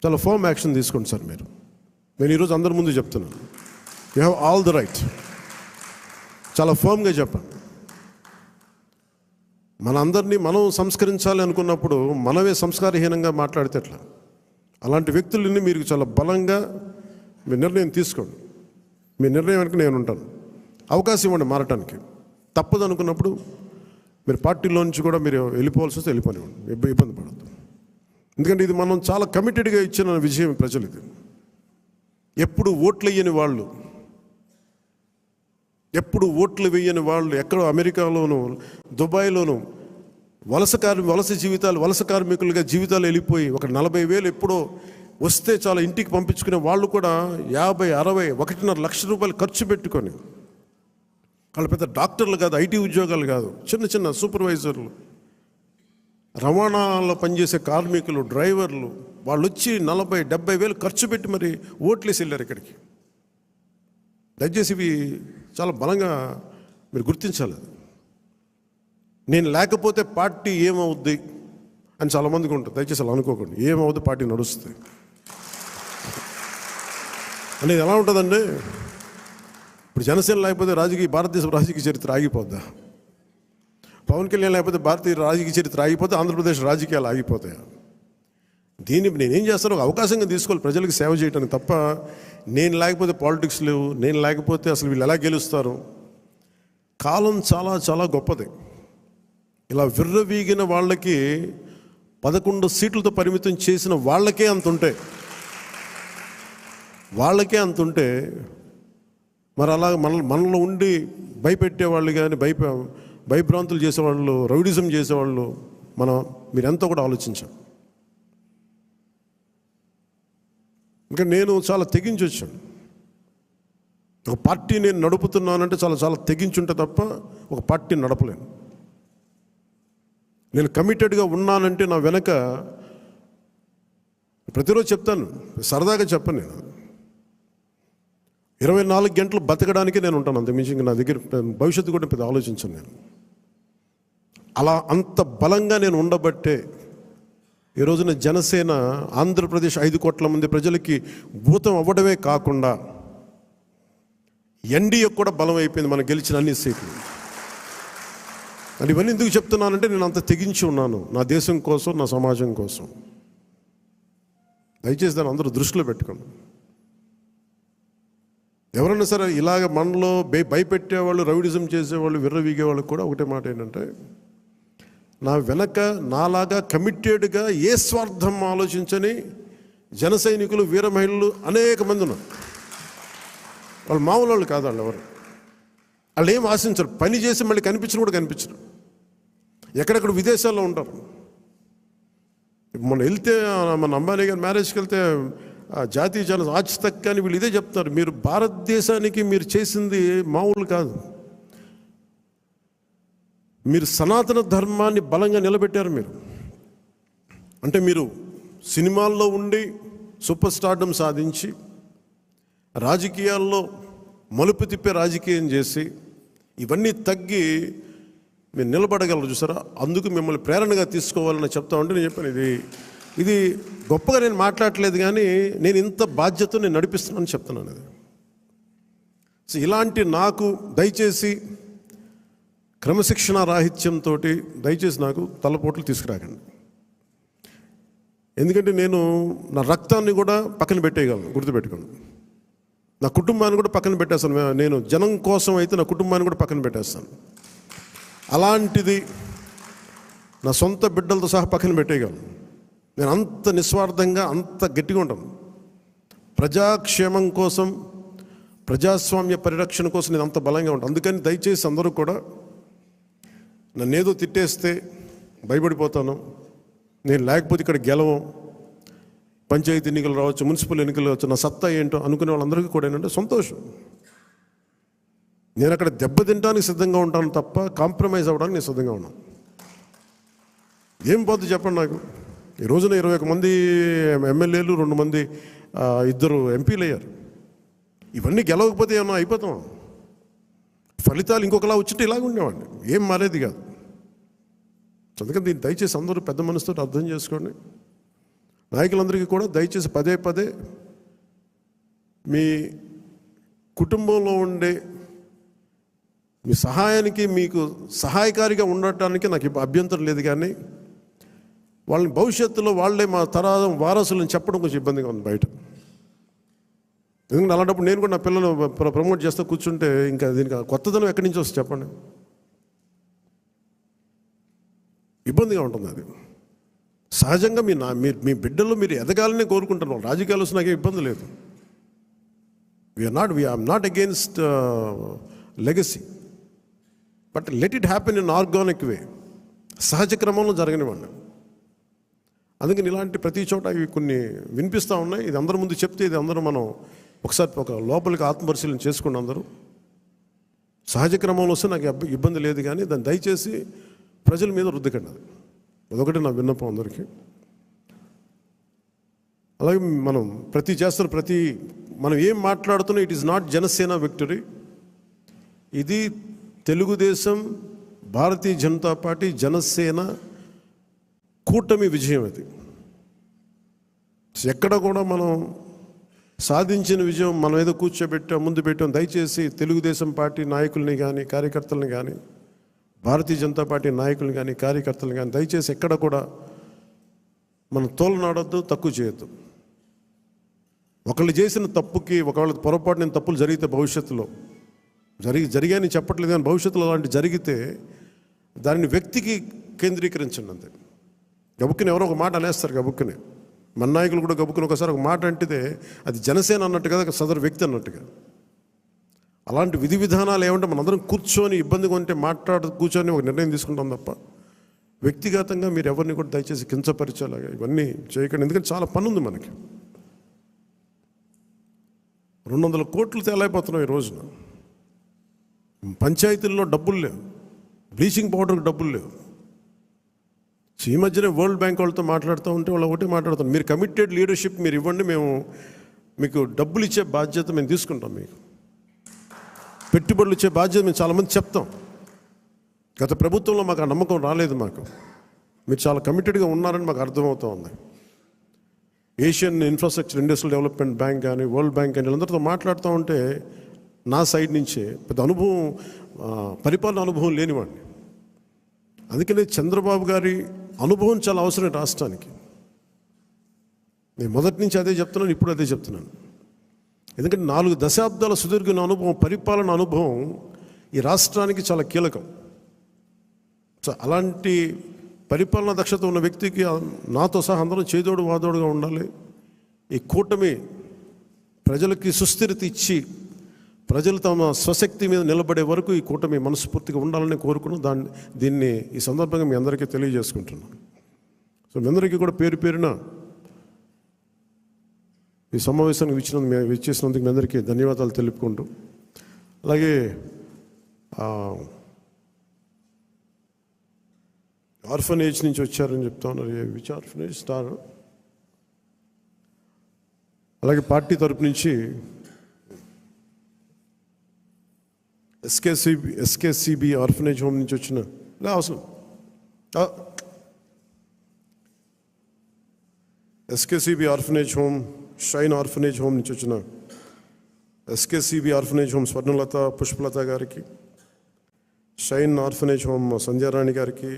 చాలా ఫర్మ్ యాక్షన్ తీసుకోండి సార్. నేను ఈరోజు అందరి ముందు చెప్తున్నాను, you have all the right. చాలా ఫర్మ్గా చెప్పండి. మనందరినీ మనం సంస్కరించాలి అనుకున్నప్పుడు మనమే సంస్కారహీనంగా మాట్లాడితే ఎట్లా? అలాంటి వ్యక్తులని మీరు చాలా బలంగా మీ నిర్ణయం తీసుకోండి. మీ నిర్ణయం వెనక నేను ఉంటాను. అవకాశం ఇవ్వండి మారటానికి. తప్పదు అనుకున్నప్పుడు మీరు పార్టీలో నుంచి కూడా మీరు వెళ్ళిపోవాల్సి వస్తే వెళ్ళిపోనివ్వండి, ఇబ్బంది పడద్దు. ఎందుకంటే ఇది మనం చాలా కమిటెడ్గా ఇచ్చిన విజయం ప్రజలు. ఇది ఎప్పుడు ఓట్లు వేయని వాళ్ళు, ఎప్పుడు ఓట్లు వేయని వాళ్ళు ఎక్కడో అమెరికాలోనూ దుబాయ్లోనూ వలస కార్మికులుగా జీవితాలు వెళ్ళిపోయి ఒక 40,000 ఎప్పుడో వస్తే చాలా ఇంటికి పంపించుకునే వాళ్ళు కూడా 50, 60, 1.5 లక్ష రూపాయలు ఖర్చు పెట్టుకొని, వాళ్ళు పెద్ద డాక్టర్లు కాదు, ఐటీ ఉద్యోగాలు కాదు, చిన్న చిన్న సూపర్వైజర్లు, రవాణాలో పనిచేసే కార్మికులు, డ్రైవర్లు, వాళ్ళు వచ్చి 40, 70 వేలు ఖర్చు పెట్టి మరి ఓట్లేసి వెళ్ళారు ఇక్కడికి. దయచేసి ఇవి చాలా బలంగా మీరు గుర్తించాలి. నేను లేకపోతే పార్టీ ఏమవుద్ది అని చాలామందికి ఉంటుంది. దయచేసి అలా అనుకోకండి. ఏమవుద్ది, పార్టీ నడుస్తుంది అనేది ఎలా ఉంటుందండి? ఇప్పుడు జనసేన లేకపోతే భారతదేశ రాజకీయ చరిత్ర ఆగిపోద్దా? పవన్ కళ్యాణ్ లేకపోతే భారతీయ రాజకీయ చరిత్ర ఆగిపోతే ఆంధ్రప్రదేశ్ రాజకీయాలు ఆగిపోతాయి. దీన్ని నేనేం చేస్తాను, ఒక అవకాశంగా తీసుకోవాలి ప్రజలకు సేవ చేయడానికి తప్ప, నేను లేకపోతే పాలిటిక్స్ లేవు, నేను లేకపోతే అసలు వీళ్ళు ఎలా గెలుస్తారు. కాలం చాలా చాలా గొప్పది. ఇలా విర్రవీగిన వాళ్ళకి 11 సీట్లతో పరిమితం చేసిన వాళ్ళకే అంతుంటే మరి అలా మనలో ఉండి భయపెట్టేవాళ్ళు కానీ భయభ్రాంతులు చేసేవాళ్ళు, రౌడిజం చేసేవాళ్ళు మీరెంతో కూడా ఆలోచించాం. ఇంకా నేను చాలా తెగించి వచ్చాను. ఒక పార్టీ నేను నడుపుతున్నానంటే చాలా చాలా తెగించుంటే తప్ప ఒక పార్టీని నడపలేను. నేను కమిటెడ్గా ఉన్నానంటే నా వెనక ప్రతిరోజు చెప్తాను, సరదాగా చెప్పను. నేను 24 గంటలు బతకడానికి నేను ఉంటాను, అంతకుమించి ఇంకా నా దగ్గర భవిష్యత్తు కూడా పెద్ద ఆలోచించాను. నేను అలా అంత బలంగా నేను ఉండబట్టే ఈ రోజున జనసేన ఆంధ్రప్రదేశ్ 5 కోట్ల మంది ప్రజలకి భూతం అవ్వడమే కాకుండా ఎన్డీఏ కూడా బలం అయిపోయింది, మనం గెలిచిన అన్ని సీట్లు. అది ఇవన్నీ ఎందుకు చెప్తున్నానంటే నేను అంత తెగించి ఉన్నాను నా దేశం కోసం, నా సమాజం కోసం. దయచేసి దాన్ని అందరూ దృష్టిలో పెట్టుకోండి. ఎవరైనా సరే ఇలాగ మనలో భయపెట్టేవాళ్ళు, రౌడిజం చేసేవాళ్ళు, విర్రవీగేవాళ్ళు కూడా ఒకటే మాట ఏంటంటే, నా వెనక నాలాగా కమిటెడ్గా ఏ స్వార్థం ఆలోచించని జన సైనికులు, వీర మహిళలు అనేక మంది ఉన్నారు. వాళ్ళు మామూలు వాళ్ళు కాదు. వాళ్ళు ఎవరు, వాళ్ళు ఏం ఆశించరు. పని చేసి మళ్ళీ కనిపించరు కూడా కనిపించరు. ఎక్కడెక్కడ విదేశాల్లో ఉంటారు. మనం వెళ్తే మన అంబానీ గారి మ్యారేజ్కి వెళ్తే జాతీయ జన ఆజ్ తక్ అని వీళ్ళు ఇదే చెప్తున్నారు, మీరు భారతదేశానికి మీరు చేసింది మామూలు కాదు. మీరు సనాతన ధర్మాన్ని బలంగా నిలబెట్టారు. మీరు అంటే మీరు సినిమాల్లో ఉండి సూపర్ స్టార్డమ్ సాధించి రాజకీయాల్లో మలుపు తిప్పే రాజకీయం చేసి ఇవన్నీ తగ్గి మీరు నిలబడగలరు చూసారా. అందుకు మిమ్మల్ని ప్రేరణగా తీసుకోవాలని చెప్తా ఉంటే నేను చెప్పాను, ఇది గొప్పగా నేను మాట్లాడట్లేదు, కానీ నేను ఇంత బాధ్యత నేను నడిపిస్తున్నానని చెప్తున్నాను. అది సో ఇలాంటి నాకు దయచేసి క్రమశిక్షణ రాహిత్యంతో దయచేసి నాకు తలపోట్లు తీసుకురాకండి. ఎందుకంటే నేను నా రక్తాన్ని కూడా పక్కన పెట్టేయగలను, గుర్తుపెట్టుకోండి. నా కుటుంబాన్ని కూడా పక్కన పెట్టేస్తాను. నేను జనం కోసం అయితే నా కుటుంబాన్ని కూడా పక్కన పెట్టేస్తాను. అలాంటిది నా సొంత బిడ్డలతో సహా పక్కన పెట్టేయగలను. నేను అంత నిస్వార్థంగా, అంత గట్టిగా ఉంటాను. ప్రజాక్షేమం కోసం, ప్రజాస్వామ్య పరిరక్షణ కోసం నేను అంత బలంగా ఉంటాను. అందుకని దయచేసి అందరూ కూడా నన్ను ఏదో తిట్టేస్తే భయపడిపోతాను, నేను లేకపోతే ఇక్కడ గెలవం, పంచాయతీ ఎన్నికలు రావచ్చు, మున్సిపల్ ఎన్నికలు రావచ్చు, నా సత్తా ఏంటో అనుకునే వాళ్ళందరికీ కూడా ఏంటంటే సంతోషం. నేను అక్కడ దెబ్బతింటానికి సిద్ధంగా ఉంటాను తప్ప కాంప్రమైజ్ అవ్వడానికి నేను సిద్ధంగా ఉన్నాను. ఏం పోతుంది చెప్పండి నాకు. ఈ రోజున 21 మంది ఎమ్మెల్యేలు, 2 మంది 2 ఎంపీలు అయ్యారు. ఇవన్నీ గెలవకపోతే ఏమన్నా అయిపోతాం. ఫలితాలు ఇంకొకలా వచ్చింటే ఇలాగ ఉండేవాడిని, ఏం మారేది కాదు. అందుకని దీన్ని దయచేసి అందరూ పెద్ద మనసుతో అర్థం చేసుకోండి. నాయకులందరికీ కూడా దయచేసి పదే పదే మీ కుటుంబంలో ఉండే మీ సహాయానికి, మీకు సహాయకారిగా ఉండటానికి నాకు అభ్యంతరం లేదు, కానీ వాళ్ళని భవిష్యత్తులో వాళ్ళే మా తరాదం వారసులను చెప్పడం కొంచెం ఇబ్బందిగా ఉంది బయట. ఎందుకంటే అలాంటప్పుడు నేను కూడా నా పిల్లలు ప్రమోట్ చేస్తూ కూర్చుంటే ఇంకా దీనికి కొత్తదనం ఎక్కడి నుంచి వస్తుంది చెప్పండి. ఇబ్బందిగా ఉంటుంది. అది సహజంగా మీ బిడ్డలు మీరు ఎదగాలని కోరుకుంటున్నారు. రాజకీయాలు వస్తే నాకే ఇబ్బంది లేదు. I'm not against legacy, but let it happen in organic way, సహజ క్రమంలో జరగనివ్వండి. అందుకని ఇలాంటి ప్రతి చోట ఇవి కొన్ని వినిపిస్తూ ఉన్నాయి. ఇది అందరి ముందు చెప్తే ఇది అందరూ మనం ఒకసారి ఒక లోపలికి ఆత్మపరిశీలన చేసుకోండి. అందరూ సహజ క్రమంలో వస్తే నాకు ఇబ్బంది లేదు, కానీ దాన్ని దయచేసి ప్రజల మీద రుద్దకండి. అదొకటి నా విన్నపం అందరికీ. అలాగే మనం మనం ఏం మాట్లాడుతున్నాం, it is not Janasena victory. ఇది తెలుగుదేశం, భారతీయ జనతా పార్టీ, జనసేన కూటమి విజయం. అది ఎక్కడ కూడా మనం సాధించిన విజయం మనం ఏదో కూర్చోబెట్టాం, ముందు పెట్టాం. దయచేసి తెలుగుదేశం పార్టీ నాయకుల్ని కానీ, కార్యకర్తలను కానీ, భారతీయ జనతా పార్టీ నాయకులను కానీ, కార్యకర్తలను కానీ దయచేసి ఎక్కడ కూడా మనం తోలనాడొద్దు, తక్కువ చేయొద్దు. ఒకళ్ళు చేసిన తప్పుకి, ఒకవేళ పొరపాటు నేను తప్పులు జరిగితే భవిష్యత్తులో జరిగాయని చెప్పట్లేదు, కానీ భవిష్యత్తులో అలాంటి జరిగితే దానిని వ్యక్తికి కేంద్రీకరించండి. అంతే. గబుక్కుని ఎవరో ఒక మాట అనేస్తారు. గబుక్కుని మన నాయకులు కూడా గబుక్కుని ఒకసారి ఒక మాట అంటితే అది జనసేన అన్నట్టు కదా, సదరు వ్యక్తి అన్నట్టుగా. అలాంటి విధి విధానాలు ఏమంటే మనందరం కూర్చొని ఇబ్బందిగా ఉంటే కూర్చొని ఒక నిర్ణయం తీసుకుంటాం తప్ప వ్యక్తిగతంగా మీరు ఎవరిని కూడా దయచేసి కించపరిచేలాగా ఇవన్నీ చేయకండి. ఎందుకంటే చాలా పని ఉంది మనకి. 200 కోట్లు తేలైపోతున్నాం ఈ రోజున. పంచాయతీల్లో డబ్బులు లేవు, బ్లీచింగ్ పౌడర్కి డబ్బులు లేవు. ఈ మధ్యనే వరల్డ్ బ్యాంక్ వాళ్ళతో మాట్లాడుతూ ఉంటే వాళ్ళు ఒకటే మాట్లాడుతాం, మీరు కమిటెడ్ లీడర్షిప్ మీరు ఇవ్వండి, మేము మీకు డబ్బులు ఇచ్చే బాధ్యత మేము తీసుకుంటాం, మీకు పెట్టుబడులు ఇచ్చే బాధ్యత మేము చాలామంది చెప్తాం. గత ప్రభుత్వంలో మాకు ఆ నమ్మకం రాలేదు. మీరు చాలా కమిటెడ్గా ఉన్నారని మాకు అర్థమవుతూ ఉంది. Asian infrastructure industrial development bank కానీ, వరల్డ్ బ్యాంక్ కానీ వీళ్ళందరితో మాట్లాడుతూ ఉంటే నా సైడ్ నుంచే పెద్ద అనుభవం, పరిపాలన అనుభవం లేనివాడిని. అందుకనే చంద్రబాబు గారి అనుభవం చాలా అవసరం రాష్ట్రానికి. నేను మొదటి నుంచి అదే చెప్తున్నాను, ఇప్పుడు అదే చెప్తున్నాను. ఎందుకంటే 4 దశాబ్దాల సుదీర్ఘ అనుభవం, పరిపాలన అనుభవం ఈ రాష్ట్రానికి చాలా కీలకం. సో అలాంటి పరిపాలనా దక్షత ఉన్న వ్యక్తికి నాతో సహా అందరం చేదోడు వాదోడుగా ఉండాలి. ఈ కూటమి ప్రజలకి సుస్థిరత ఇచ్చి ప్రజలు తమ స్వశక్తి మీద నిలబడే వరకు ఈ కూటమి మనస్ఫూర్తిగా ఉండాలని కోరుకున్నాం. దీన్ని ఈ సందర్భంగా మీ అందరికీ తెలియజేసుకుంటున్నాను. సో మీ అందరికీ కూడా పేరు పేరున ఈ సమావేశానికి విచ్చేసినందుకు మీ అందరికీ ధన్యవాదాలు తెలుపుకుంటూ, అలాగే ఆర్ఫనేజ్ నుంచి వచ్చారని చెప్తా ఉన్నారు. Which orphanage star? అలాగే పార్టీ తరపు నుంచి ఎస్కేసిబి ఆర్ఫనేజ్ హోమ్ నుంచి వచ్చిన అవసరం SKCB orphanage home, shine orphanage home నుంచి వచ్చిన SKCB orphanage home Swarnalatha, Pushpalatha గారికి, షైన్ ఆర్ఫనేజ్ హోమ్ సంధ్యారాణి గారికి,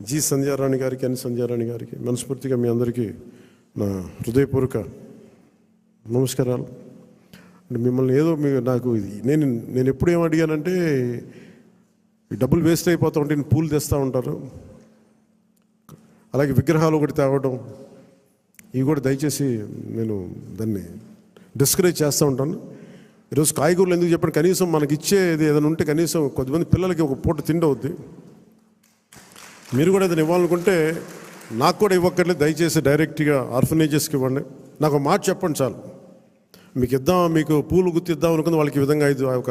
జి సంధ్యారాణి గారికి, అని సంధ్యారాణి గారికి మనస్ఫూర్తిగా మీ అందరికీ నా హృదయపూర్వక నమస్కారాలు. అంటే మిమ్మల్ని ఏదో నాకు నేను ఎప్పుడు ఏం అడిగానంటే, ఈ డబ్బులు వేస్ట్ అయిపోతూ ఉంటే పూలు తెస్తూ ఉంటారు, అలాగే విగ్రహాలు ఒకటి తేవడం, ఇవి కూడా దయచేసి నేను దాన్ని డిస్కరేజ్ చేస్తూ ఉంటాను. ఈరోజు కాయగూరలు ఎందుకు చెప్పండి, కనీసం మనకి ఇచ్చేది ఏదైనా ఉంటే కనీసం కొద్దిమంది పిల్లలకి ఒక పూట తిండి అవుద్ది. మీరు కూడా ఏదైనా ఇవ్వాలనుకుంటే నాకు కూడా ఇవ్వక్కర్లేదు, దయచేసి డైరెక్ట్గా ఆర్ఫనేజెస్కి ఇవ్వండి. నాకు ఒక మాట చెప్పండి చాలు. మీకు పూలు గుర్తిద్దాం అనుకుంది వాళ్ళకి ఈ విధంగా ఒక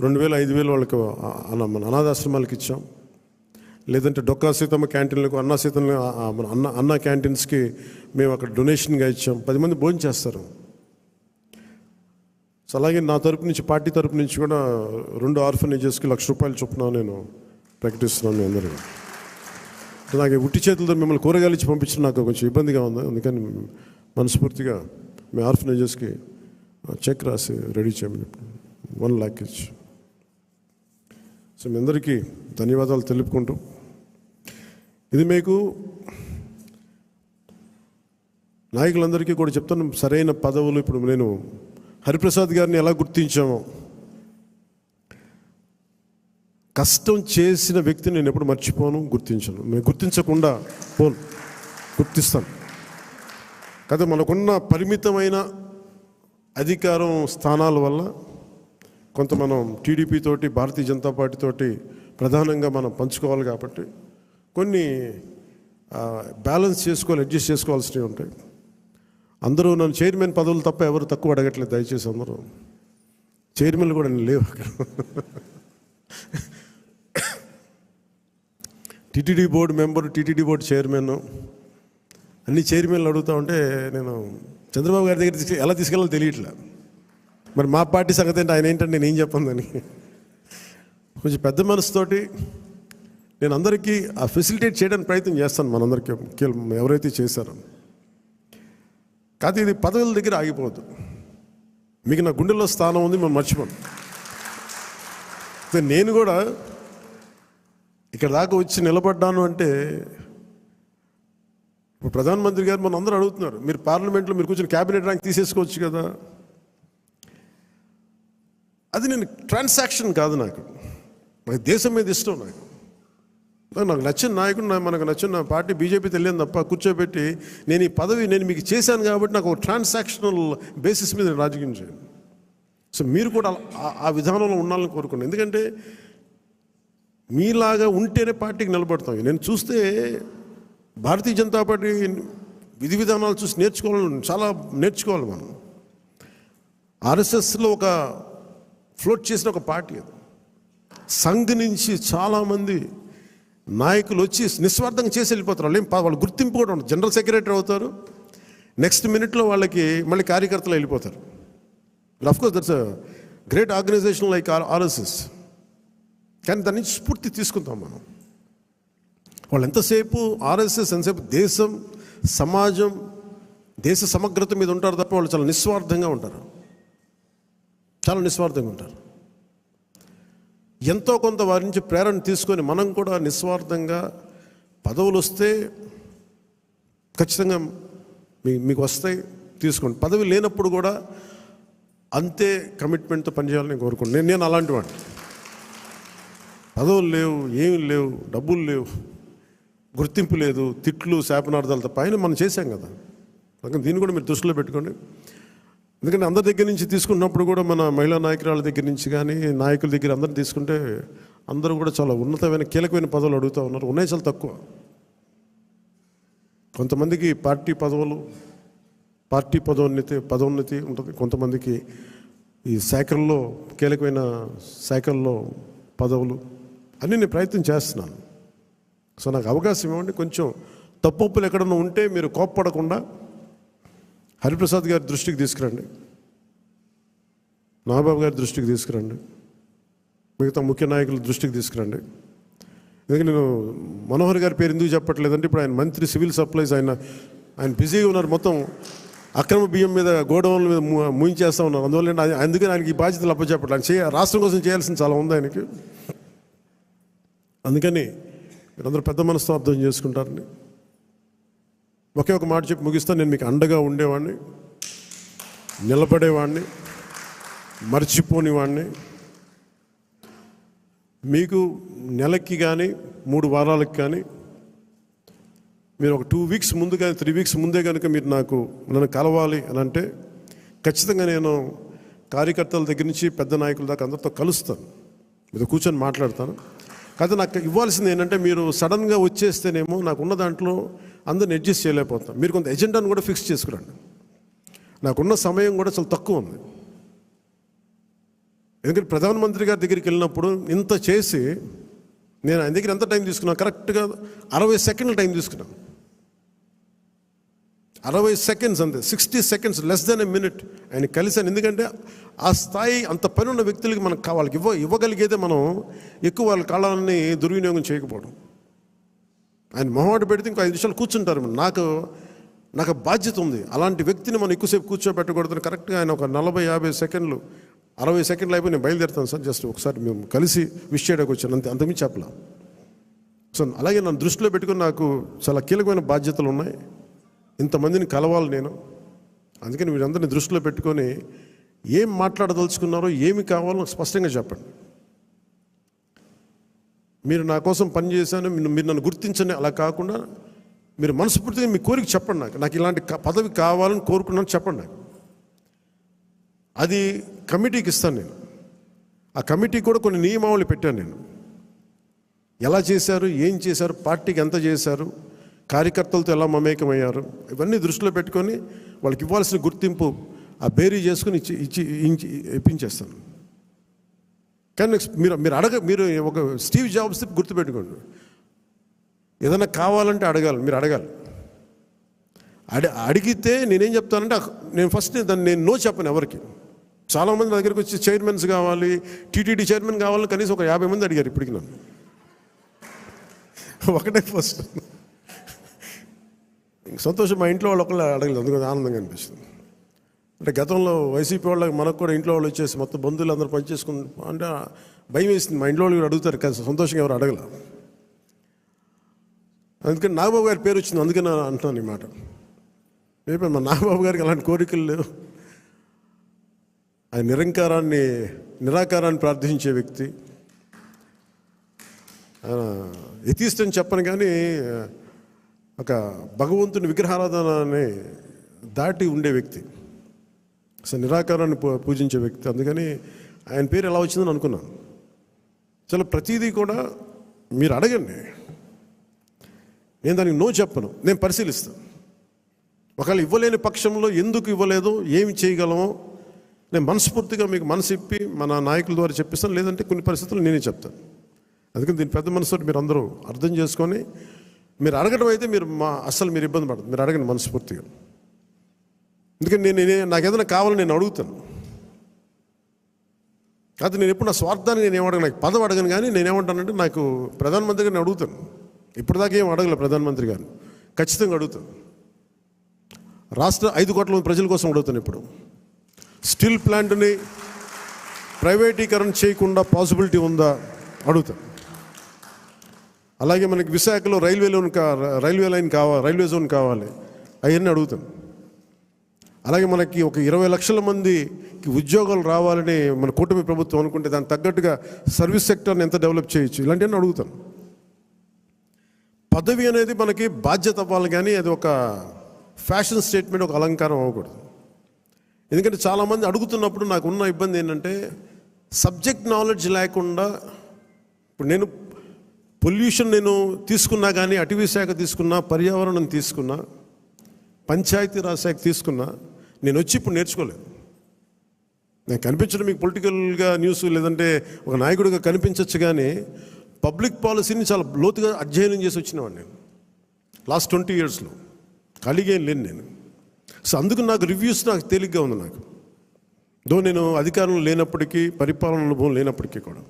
2000 5000 వాళ్ళకి అనాథాశ్రమాలకు ఇచ్చాం. లేదంటే డొక్కా సీతమ్మ క్యాంటీన్లకు, అన్న క్యాంటీన్స్కి మేము అక్కడ డొనేషన్గా ఇచ్చాం. 10 మంది భోజనం చేస్తారు. సో అలాగే నా తరపు నుంచి, పార్టీ తరపు నుంచి కూడా 2 ఆర్ఫనేజెస్కి ₹1,00,000 చొప్పున నేను ప్రకటిస్తున్నాను మీ అందరికీ. నాకు ఉట్టి చేతులతో మిమ్మల్ని కూరగాయలు ఇచ్చి పంపించడం నాకు కొంచెం ఇబ్బందిగా ఉంది. అందుకని మనస్ఫూర్తిగా మీ ఆర్ఫనేజెస్కి చెక్ రాసి రెడీ చేయమని 1 lakh ఇచ్చి. సో మీ అందరికీ ధన్యవాదాలు తెలుపుకుంటూ, ఇది మీకు నాయకులందరికీ కూడా చెప్తాను, సరైన పదవులు. ఇప్పుడు నేను హరిప్రసాద్ గారిని ఎలా గుర్తించామో, కష్టం చేసిన వ్యక్తిని నేను ఎప్పుడు మర్చిపోను, గుర్తించను. నేను గుర్తించకుండా గుర్తిస్తాను. కాదు, మనకున్న పరిమితమైన అధికారం స్థానాల వల్ల కొంత మనం టీడీపీ తోటి, భారతీయ జనతా పార్టీ తోటి ప్రధానంగా మనం పంచుకోవాలి కాబట్టి కొన్ని బ్యాలెన్స్ చేసుకోవాలి, అడ్జస్ట్ చేసుకోవాల్సినవి ఉంటాయి. అందరూ నన్ను చైర్మన్ పదవులు తప్ప ఎవరు తక్కువ అడగట్లేదు. దయచేసి అందరూ చైర్మన్లు కూడా నేను లేవు అక్కడ. TTD board member, TTD board chairman, అన్ని చైర్మన్లు అడుగుతూ ఉంటే నేను చంద్రబాబు గారి దగ్గర ఎలా తీసుకెళ్ళాలో తెలియట్లే. మరి మా పార్టీ సంగతి ఏంటి, ఆయన ఏంటంటే నేను ఏం చెప్పందని కొంచెం పెద్ద మనసుతోటి నేను అందరికీ ఆ ఫెసిలిటేట్ చేయడానికి ప్రయత్నం చేస్తాను. మనందరికీ ఎవరైతే చేశారో. కాదు, ఇది పదవుల దగ్గర ఆగిపోవద్దు. మీకు నా గుండెల్లో స్థానం ఉంది, మనం మర్చిపోను. నేను కూడా ఇక్కడ దాకా వచ్చి నిలబడ్డాను అంటే, ఇప్పుడు ప్రధానమంత్రి గారు మన అందరూ అడుగుతున్నారు, మీరు పార్లమెంట్లో మీరు కూర్చొని క్యాబినెట్ ర్యాంక్ తీసేసుకోవచ్చు కదా. అది నేను ట్రాన్సాక్షన్ కాదు. నాకు దేశం మీద ఇష్టం. నాకు నచ్చిన నాయకుడు, మనకు నచ్చిన పార్టీ బీజేపీ తెలియదు తప్ప కూర్చోబెట్టి నేను ఈ పదవి నేను మీకు చేశాను కాబట్టి నాకు ఒక ట్రాన్సాక్షనల్ బేసిస్ మీద నేను రాజకీయం చేయను. సో మీరు కూడా ఆ విధానంలో ఉండాలని కోరుకున్నాను. ఎందుకంటే మీలాగా ఉంటేనే పార్టీకి నిలబడతాం. నేను చూస్తే భారతీయ జనతా పార్టీ విధి విధానాలు చూసి చాలా నేర్చుకోవాలి మనం. ఆర్ఎస్ఎస్లో ఒక ఫ్లోట్ చేసిన ఒక పార్టీ అది. సంఘ్ నుంచి చాలామంది నాయకులు వచ్చి నిస్వార్థంగా చేసి వెళ్ళిపోతారు. వాళ్ళు గుర్తింపు కూడా ఉండదు. జనరల్ సెక్రటరీ అవుతారు, నెక్స్ట్ మినిట్లో వాళ్ళకి మళ్ళీ కార్యకర్తలు వెళ్ళిపోతారు. Of course that's a great organisation like RSS. కానీ దాని నుంచి స్ఫూర్తి తీసుకుంటాం మనం. వాళ్ళు ఎంతసేపు ఆర్ఎస్ఎస్ ఎంతసేపు దేశం, సమాజం, దేశ సమగ్రత మీద ఉంటారు తప్ప వాళ్ళు చాలా నిస్వార్థంగా ఉంటారు. చాలా నిస్వార్థంగా ఉంటారు. ఎంతో కొంత వారి నుంచి ప్రేరణ తీసుకొని మనం కూడా నిస్వార్థంగా పదవులు వస్తే ఖచ్చితంగా మీకు వస్తాయి, తీసుకోండి. పదవి లేనప్పుడు కూడా అంతే కమిట్మెంట్తో పనిచేయాలని కోరుకుంటున్నాను. నేను అలాంటి వాడిని. పదవులు లేవు, ఏమి లేవు, డబ్బులు లేవు, గుర్తింపు లేదు, తిట్లు శాపనార్థాలు తప్ప ఆయన మనం చేశాం కదా. అందుకని దీన్ని కూడా మీరు దృష్టిలో పెట్టుకోండి. ఎందుకంటే అందరి దగ్గర నుంచి తీసుకున్నప్పుడు కూడా మన మహిళా నాయకురాల దగ్గర నుంచి కానీ నాయకుల దగ్గర అందరిని తీసుకుంటే అందరూ కూడా చాలా ఉన్నతమైన కీలకమైన పదవులు అడుగుతూ ఉన్నారు. ఉన్నాయి చాలా తక్కువ. కొంతమందికి పార్టీ పదోన్నతి ఉంటుంది, కొంతమందికి ఈ శాఖల్లో కీలకమైన శాఖల్లో పదవులు అన్నీ నేను ప్రయత్నం చేస్తున్నాను. సో నాకు అవకాశం ఇవ్వండి. కొంచెం తప్పులు ఎక్కడన్నా ఉంటే మీరు కోప్పడకుండా హరిప్రసాద్ గారి దృష్టికి తీసుకురండి, నాగబాబు గారి దృష్టికి తీసుకురండి, మిగతా ముఖ్య నాయకుల దృష్టికి తీసుకురండి. ఎందుకంటే నేను మనోహర్ గారి పేరు ఎందుకు చెప్పట్లేదంటే ఇప్పుడు ఆయన మంత్రి సివిల్ సప్లైస్, ఆయన బిజీగా ఉన్నారు. మొత్తం అక్రమ బియ్యం మీద గోడౌన్ల మీద ముయించేస్తూ ఉన్నారు. అందువల్ల అందుకని ఆయనకి ఈ బాధ్యతలు అప్పచెప్పట్లేదు. ఆయన రాష్ట్రం కోసం చేయాల్సిన చాలా ఉంది ఆయనకి. అందుకని మీరందరూ పెద్ద మనసుతో అర్థం చేసుకుంటారని ఒకే ఒక మాట చెప్పి ముగిస్తాను. నేను మీకు అండగా ఉండేవాడిని, నిలబడేవాడిని, మర్చిపోనివాడిని. మీకు నెలకి కానీ 3 వారాలకు కానీ మీరు ఒక 2 వీక్స్ ముందు కానీ 3 వీక్స్ ముందే కనుక మీరు నన్ను కలవాలి అని అంటే ఖచ్చితంగా నేను కార్యకర్తల దగ్గర నుంచి పెద్ద నాయకుల దాకా అందరితో కలుస్తాను, మీతో కూర్చొని మాట్లాడతాను. కాదు నాకు ఇవ్వాల్సింది ఏంటంటే మీరు సడన్గా వచ్చేస్తేనేమో నాకున్న దాంట్లో అందరిని అడ్జస్ట్ చేయలేకపోతాను. మీరు కొంత ఎజెండాను కూడా ఫిక్స్ చేసుకురండి. నాకున్న సమయం కూడా చాలా తక్కువ ఉంది. ఎందుకంటే ప్రధానమంత్రి గారి దగ్గరికి వెళ్ళినప్పుడు ఇంత చేసి నేను ఆయన దగ్గర ఎంత టైం తీసుకున్నాను, కరెక్ట్గా 60 సెకండ్ల టైం తీసుకున్నాను. 60 సెకండ్స్ అంతే, 60 seconds, less than a minute ఆయన కలిశాను. ఎందుకంటే ఆ స్థాయి అంత పని ఉన్న వ్యక్తులకి మనకు వాళ్ళకి ఇవ్వగలిగేదే మనం ఎక్కువ వాళ్ళ కాలాన్ని దుర్వినియోగం చేయకపోవడం. ఆయన మొహమాట పెడితే ఇంకో 5 నిమిషాలు కూర్చుంటారు. నాకు బాధ్యత ఉంది. అలాంటి వ్యక్తిని మనం ఎక్కువసేపు కూర్చోబెట్టకూడదు. కరెక్ట్గా ఆయన ఒక 40-50 సెకండ్లు 60 సెకండ్లు అయిపోయి నేను బయలుదేరుతాను సార్, జస్ట్ ఒకసారి మేము కలిసి విష్ చేయడానికి వచ్చాను, అంతమించి చెప్పలా. సో అలాగే నన్ను దృష్టిలో పెట్టుకుని నాకు చాలా కీలకమైన బాధ్యతలు ఉన్నాయి, ఇంతమందిని కలవాలి నేను. అందుకని మీరందరినీ దృష్టిలో పెట్టుకొని ఏం మాట్లాడదలుచుకున్నారో ఏమి కావాలో స్పష్టంగా చెప్పండి. మీరు నా కోసం పనిచేశాను, మీరు నన్ను గుర్తించండి అలా కాకుండా మీరు మనస్ఫూర్తిగా మీ కోరిక చెప్పండి. నాకు ఇలాంటి పదవి కావాలని కోరుకున్నాను చెప్పండి. అది కమిటీకి ఇస్తాను నేను. ఆ కమిటీ కూడా కొన్ని నియమావళి పెట్టాను నేను. ఎలా చేశారు, ఏం చేశారు, పార్టీకి ఎంత చేశారు, కార్యకర్తలతో ఎలా మమేకమయ్యారు, ఇవన్నీ దృష్టిలో పెట్టుకొని వాళ్ళకి ఇవ్వాల్సిన గుర్తింపు ఆ బేరీ చేసుకుని ఇప్పించేస్తాను. కానీ మీరు ఒక స్టీవ్ జాబ్స్ గుర్తుపెట్టుకోండి, ఏదైనా కావాలంటే మీరు అడగాలి. అడిగితే నేనేం చెప్తానంటే నేను ఫస్ట్ నేను నో చెప్పను ఎవరికి. చాలామంది నా దగ్గరికి వచ్చి చైర్మన్స్ కావాలి, టీటీడీ చైర్మన్ కావాలని కనీసం ఒక 50 మంది అడిగారు ఇప్పటికి నన్ను. ఒకటే ఫస్ట్ సంతోషం, మా ఇంట్లో వాళ్ళు ఒకళ్ళు అడగలేదు, అందుకని ఆనందంగా అనిపిస్తుంది. అంటే గతంలో వైసీపీ వాళ్ళకి మనకు కూడా ఇంట్లో వాళ్ళు వచ్చేసి మొత్తం బంధువులు అందరూ పనిచేసుకుని అంటే భయం వేసింది. మా ఇంట్లో వాళ్ళు అడుగుతారు కానీ సంతోషంగా ఎవరు అడగల. అందుకని నాగబాబు గారి పేరు వచ్చింది, అందుకని అంటున్నాను ఈ మాట. మా నాగబాబు గారికి అలాంటి కోరికలు లేవు. ఆయన నిరాకారాన్ని ప్రార్థించే వ్యక్తి. ఎథీస్ట్ అని చెప్పను కానీ ఒక భగవంతుని విగ్రహారాధనని దాటి ఉండే వ్యక్తి, అసలు నిరాకారాన్ని పూజించే వ్యక్తి. అందుకని ఆయన పేరు ఎలా వచ్చిందని అనుకున్నాను. చాలా ప్రతిదీ కూడా మీరు అడగండి, నేను దానికి నో చెప్పను, నేను పరిశీలిస్తాను. ఒకవేళ ఇవ్వలేని పక్షంలో ఎందుకు ఇవ్వలేదో, ఏమి చేయగలమో నేను మనస్ఫూర్తిగా మీకు మనసు ఇప్పి మన నాయకుల ద్వారా చెప్పిస్తాను. లేదంటే కొన్ని పరిస్థితులు నేనే చెప్తాను. అందుకని దీని పెద్ద మనసుతో మీరు అందరూ అర్థం చేసుకొని మీరు అడగడం అయితే అస్సలు మీరు ఇబ్బంది పడదు, మీరు అడగండి మనస్ఫూర్తిగా. ఎందుకంటే నాకు ఏదైనా కావాలని నేను అడుగుతాను. కాదు నేను ఎప్పుడు నా స్వార్థాన్ని నేను ఏమడగను, నాకు పదవి అడగను. కానీ నేనేమంటానంటే నాకు ప్రధానమంత్రి గారిని అడుగుతాను. ఇప్పటిదాకా ఏం అడగలే ప్రధానమంత్రి గారిని, ఖచ్చితంగా అడుగుతాను. రాష్ట్ర 5 కోట్ల మంది ప్రజల కోసం అడుగుతాను. ఇప్పుడు స్టీల్ ప్లాంట్ని ప్రైవేటీకరణ చేయకుండా పాసిబిలిటీ ఉందా అడుగుతాను. అలాగే మనకి విశాఖలో రైల్వే జోన్ కావాలి, అవన్నీ అడుగుతాను. అలాగే మనకి ఒక 20 లక్షల మందికి ఉద్యోగాలు రావాలని మన కూటమి ప్రభుత్వం అనుకుంటే దానికి తగ్గట్టుగా సర్వీస్ సెక్టర్ని ఎంత డెవలప్ చేయొచ్చు, ఇలాంటివన్నీ అడుగుతాను. పదవి అనేది మనకి బాధ్యత అవ్వాలి, కానీ అది ఒక ఫ్యాషన్ స్టేట్మెంట్, ఒక అలంకారం అవ్వకూడదు. ఎందుకంటే చాలామంది అడుగుతున్నప్పుడు నాకు ఉన్న ఇబ్బంది ఏంటంటే సబ్జెక్ట్ నాలెడ్జ్ లేకుండా, ఇప్పుడు నేను పొల్యూషన్ నేను తీసుకున్నా, కానీ అటవీ శాఖ తీసుకున్నా, పర్యావరణం తీసుకున్నా, పంచాయతీరాజ్ శాఖ తీసుకున్నా, నేను వచ్చి ఇప్పుడు నేర్చుకోలేదు. నేను కనిపించడం మీకు పొలిటికల్గా న్యూస్ లేదంటే ఒక నాయకుడిగా కనిపించవచ్చు, కానీ పబ్లిక్ పాలసీని చాలా లోతుగా అధ్యయనం చేసి వచ్చినవాడు నేను లాస్ట్ 20 yearsలో. ఖాళీగా ఏం లేను నేను. సో అందుకు నాకు రివ్యూస్ నాకు తేలిగ్గా ఉంది. నాకు నేను అధికారంలో లేనప్పటికీ, పరిపాలన అనుభవం లేనప్పటికీ కూడా.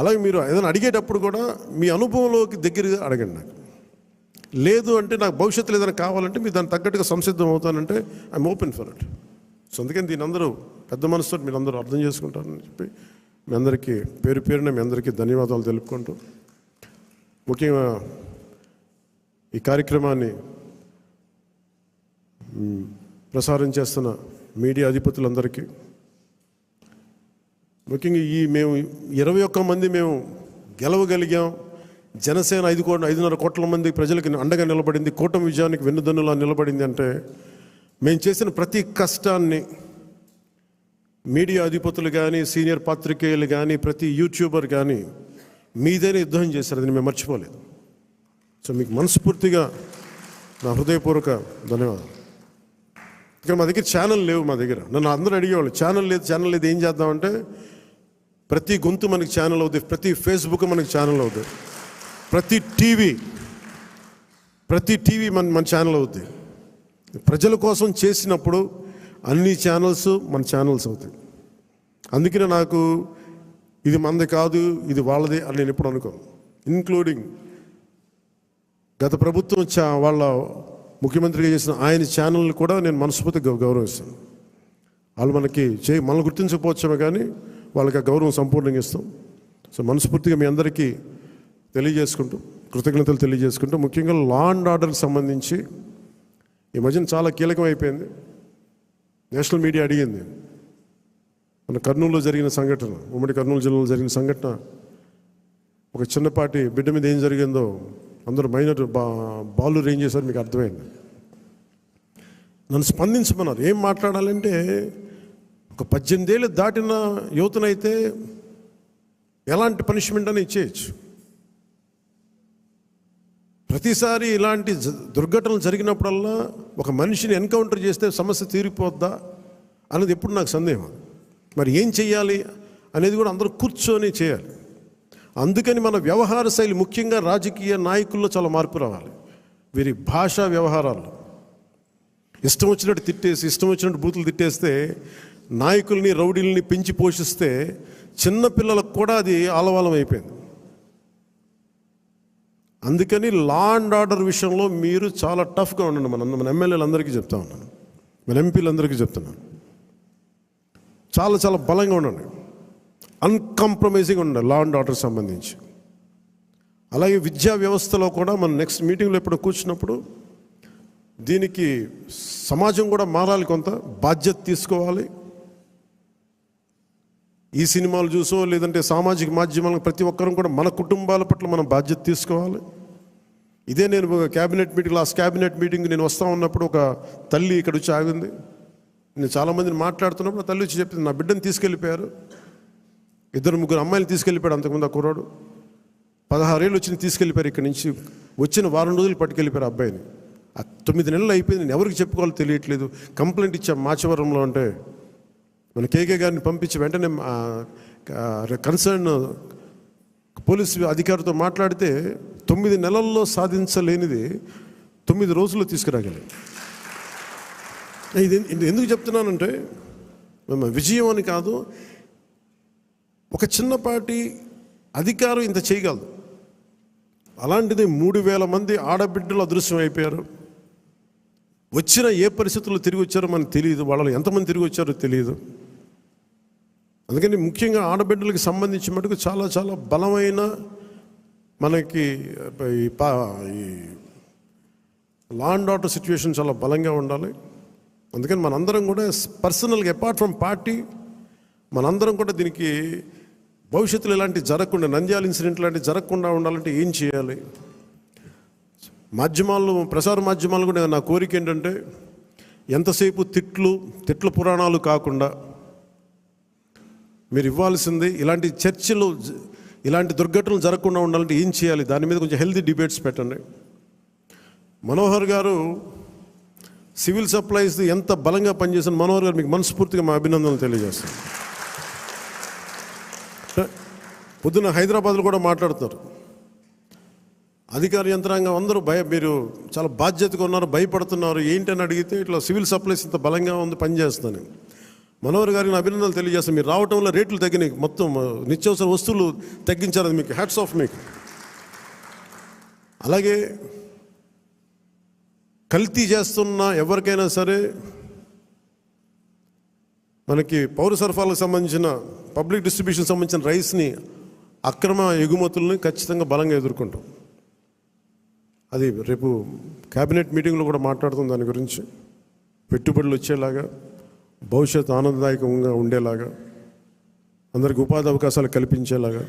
అలాగే మీరు ఏదైనా అడిగేటప్పుడు కూడా మీ అనుభవంలోకి దగ్గరగా అడగండి. నాకు లేదు అంటే, నాకు భవిష్యత్తులో ఏదైనా కావాలంటే మీరు దానికి తగ్గట్టుగా సంసిద్ధం అవుతానంటే I'm open for it. So అందుకని దీని అందరూ పెద్ద మనసుతో మీరు అందరూ అర్థం చేసుకుంటారని చెప్పి మీ అందరికీ పేరు పేరున మీ అందరికీ ధన్యవాదాలు తెలుపుకుంటూ, ముఖ్యంగా ఈ కార్యక్రమాన్ని ప్రసారం చేస్తున్న మీడియా అధిపతులందరికీ, ముఖ్యంగా మేము 21 మంది మేము గెలవగలిగాం. జనసేన 5.5 కోట్ల మంది ప్రజలకు అండగా నిలబడింది, కూటమి విజయానికి వెన్నుదన్నులా నిలబడింది అంటే మేము చేసిన ప్రతి కష్టాన్ని మీడియా అధిపతులు కానీ, సీనియర్ పాత్రికేయులు కానీ, ప్రతి యూట్యూబర్ కానీ మీదైనా యుద్ధం చేశారు. అది మేము మర్చిపోలేదు. సో మీకు మనస్ఫూర్తిగా నా హృదయపూర్వక ధన్యవాదాలు. ఇక్కడ మా దగ్గర ఛానల్ లేవు. మా దగ్గర నన్ను అందరూ అడిగేవాళ్ళు, ఛానల్ లేదు ఏం చేద్దామంటే, ప్రతి గొంతు మనకి ఛానల్ అవుతుంది, ప్రతి ఫేస్బుక్ మనకి ఛానల్ అవుతుంది, ప్రతి టీవీ మన ఛానల్ అవుతుంది. ప్రజల కోసం చేసినప్పుడు అన్ని ఛానల్స్ మన ఛానల్స్ అవుతాయి. అందుకనే నాకు ఇది మనది కాదు, ఇది వాళ్ళది అని నేను ఎప్పుడు అనుకోను. ఇంక్లూడింగ్ గత ప్రభుత్వం వాళ్ళ ముఖ్యమంత్రిగా చేసిన ఆయన ఛానల్ని కూడా నేను మనస్ఫూర్తిగా గౌరవిస్తాను. వాళ్ళు మనల్ని గుర్తించకపోవచ్చామే, కానీ వాళ్ళకి ఆ గౌరవం సంపూర్ణంగా ఇస్తాం. సో మనస్ఫూర్తిగా మీ అందరికీ తెలియజేసుకుంటూ, కృతజ్ఞతలు తెలియజేసుకుంటూ, ముఖ్యంగా లా అండ్ ఆర్డర్కి సంబంధించి ఈ మధ్యన చాలా కీలకం అయిపోయింది. నేషనల్ మీడియా అడిగింది, మన కర్నూలులో జరిగిన సంఘటన, ఉమ్మడి కర్నూలు జిల్లాలో జరిగిన సంఘటన, ఒక చిన్నపాటి బిడ్డ మీద ఏం జరిగిందో అందరూ మైనర్ బాలు ఏం చేశారు మీకు అర్థమైంది. నన్ను స్పందించమన్నారు. ఏం మాట్లాడాలంటే, ఒక 18 ఏళ్ళు దాటిన యువతనైతే ఎలాంటి పనిష్మెంట్ అని ఇచ్చేయచ్చు. ప్రతిసారి ఇలాంటి దుర్ఘటనలు జరిగినప్పుడల్లా ఒక మనిషిని ఎన్కౌంటర్ చేస్తే సమస్య తీరిపోద్దా అనేది ఎప్పుడు నాకు సందేహం. మరి ఏం చెయ్యాలి అనేది కూడా అందరూ కూర్చొని చేయాలి. అందుకని మన వ్యవహార శైలి, ముఖ్యంగా రాజకీయ నాయకుల్లో చాలా మార్పు రావాలి. వీరి భాషా వ్యవహారాల్లో ఇష్టం వచ్చినట్టు తిట్టేసి, ఇష్టం వచ్చినట్టు బూతులు తిట్టేస్తే, నాయకుల్ని రౌడీల్ని పెంచి పోషిస్తే చిన్నపిల్లలకు కూడా అది ఆలవాలం అయిపోయింది. అందుకని లా అండ్ ఆర్డర్ విషయంలో మీరు చాలా టఫ్గా ఉండండి. మన ఎమ్మెల్యేలందరికీ చెప్తా ఉన్నాను, మన ఎంపీలందరికీ చెప్తున్నాను, చాలా చాలా బలంగా ఉండండి, అన్కాంప్రమైజింగ్ ఉండండి లా అండ్ ఆర్డర్ సంబంధించి. అలాగే విద్యా వ్యవస్థలో కూడా మనం నెక్స్ట్ మీటింగ్లో ఎప్పుడు కూర్చున్నప్పుడు దీనికి సమాజం కూడా మారాలి, కొంత బాధ్యత తీసుకోవాలి. ఈ సినిమాలు చూసో లేదంటే సామాజిక మాధ్యమాలకు ప్రతి ఒక్కరం కూడా మన కుటుంబాల పట్ల మనం బాధ్యత తీసుకోవాలి. ఇదే నేను లాస్ట్ క్యాబినెట్ మీటింగ్ నేను వస్తూ ఉన్నప్పుడు ఒక తల్లి ఇక్కడ వచ్చి ఆగింది. నేను చాలామందిని మాట్లాడుతున్నప్పుడు తల్లి వచ్చి చెప్పింది, నా బిడ్డను తీసుకెళ్ళిపోయారు, 2-3 అమ్మాయిలు తీసుకెళ్ళిపోయాడు. అంతకుముందు ఆ కుర్రాడు 16 ఏళ్ళు వచ్చి తీసుకెళ్ళిపోయారు. ఇక్కడి నుంచి వచ్చిన 1 వారం రోజులు పట్టుకెళ్ళిపోయారు అబ్బాయిని. 9 నెలలు అయిపోయింది, నేను ఎవరికి చెప్పుకోవాలో తెలియట్లేదు. కంప్లైంట్ ఇచ్చాం మాచవరంలో. అంటే మన కేకే గారిని పంపించి వెంటనే కన్సర్న్ పోలీసు అధికారితో మాట్లాడితే 9 నెలల్లో సాధించలేనిది 9 రోజుల్లో తీసుకురాగలిగాం. ఇది ఎందుకు చెప్తున్నానంటే, విజయం అని కాదు, ఒక చిన్నపాటి అధికారం ఇంత చేయగలదు. అలాంటిది 3000 మంది ఆడబిడ్డలు అదృశ్యం అయిపోయారు. వచ్చిన ఏ పరిస్థితుల్లో తిరిగి వచ్చారో మనకు తెలియదు, వాళ్ళు ఎంతమంది తిరిగి వచ్చారో తెలియదు. అందుకని ముఖ్యంగా ఆడబిడ్డలకి సంబంధించి మటుకు చాలా చాలా బలమైన మనకి ఈ లా అండ్ ఆర్డర్ సిచ్యువేషన్ చాలా బలంగా ఉండాలి. అందుకని మనందరం కూడా పర్సనల్గా, అపార్ట్ ఫ్రమ్ పార్టీ, మనందరం కూడా దీనికి భవిష్యత్తులో ఇలాంటివి జరగకుండా, నంద్యాల ఇన్సిడెంట్ లాంటివి జరగకుండా ఉండాలంటే ఏం చేయాలి? మాధ్యమాల్లో, ప్రసార మాధ్యమాలు కూడా నా కోరిక ఏంటంటే ఎంతసేపు తిట్ల పురాణాలు కాకుండా మీరు ఇవ్వాల్సింది ఇలాంటి చర్చలు, ఇలాంటి దుర్ఘటనలు జరగకుండా ఉండాలంటే ఏం చేయాలి, దాని మీద కొంచెం హెల్తీ డిబేట్స్ పెట్టండి. మనోహర్ గారు సివిల్ సప్లైస్ ఎంత బలంగా పనిచేసిన మనోహర్ గారు మీకు మనస్ఫూర్తిగా మా అభినందనలు తెలియజేస్తాను. పొద్దున్న హైదరాబాద్లో కూడా మాట్లాడుతున్నారు, అధికార యంత్రాంగం అందరూ మీరు చాలా బాధ్యతగా ఉన్నారు, భయపడుతున్నారు ఏంటని అడిగితే ఇట్లా సివిల్ సప్లైస్ ఇంత బలంగా ఉంది, పనిచేస్తాను. మనోహర్ గారికి అభినందనలు తెలియజేస్తాను. మీరు రావటం వల్ల రేట్లు తగ్గినాయి, మొత్తం నిత్యావసర వస్తువులు తగ్గించారు, మీకు హ్యాట్స్ ఆఫ్ మీకు. అలాగే కల్తీ చేస్తున్న ఎవరికైనా సరే మనకి పౌర సరఫరాలకు సంబంధించిన పబ్లిక్ డిస్ట్రిబ్యూషన్ సంబంధించిన రైస్ని అక్రమ ఎగుమతుల్ని ఖచ్చితంగా బలంగా ఎదుర్కొంటాం. అది రేపు క్యాబినెట్ మీటింగ్లో కూడా మాట్లాడుతాం దాని గురించి. పెట్టుబడులు వచ్చేలాగా, భవిష్యత్తు ఆనందదాయకంగా ఉండేలాగా, అందరికి ఉపాధి అవకాశాలు కల్పించేలాగా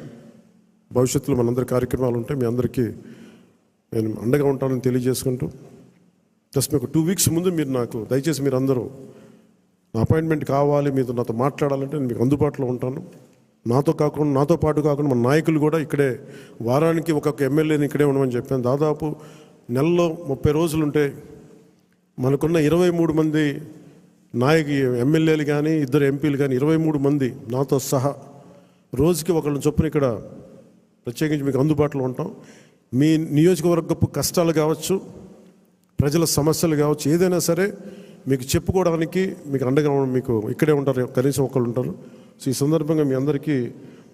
భవిష్యత్తులో మనందరి కార్యక్రమాలు ఉంటాయి. మీ అందరికీ నేను అండగా ఉంటానని తెలియజేసుకుంటూ, జస్ట్ మీకు 2 వీక్స్ ముందు మీరు నాకు దయచేసి మీరు అందరూ నా అపాయింట్మెంట్ కావాలి, మీతో నాతో మాట్లాడాలంటే నేను మీకు అందుబాటులో ఉంటాను. నాతో పాటు కాకుండా మన నాయకులు కూడా ఇక్కడే వారానికి ఒక్కొక్క ఎమ్మెల్యేని ఇక్కడే ఉండమని చెప్పాను. దాదాపు నెలలో 30 రోజులు ఉంటే మనకున్న 23 మంది ఎమ్మెల్యేలు కానీ 2 ఎంపీలు కానీ 23 మంది నాతో సహా రోజుకి ఒకళ్ళని చొప్పున ఇక్కడ ప్రత్యేకించి మీకు అందుబాటులో ఉంటాం. మీ నియోజకవర్గపు కష్టాలు కావచ్చు, ప్రజల సమస్యలు కావచ్చు, ఏదైనా సరే మీకు చెప్పుకోవడానికి మీకు అండగా మీకు ఇక్కడే ఉంటారు, కనీసం ఒకళ్ళు ఉంటారు. సో ఈ సందర్భంగా మీ అందరికీ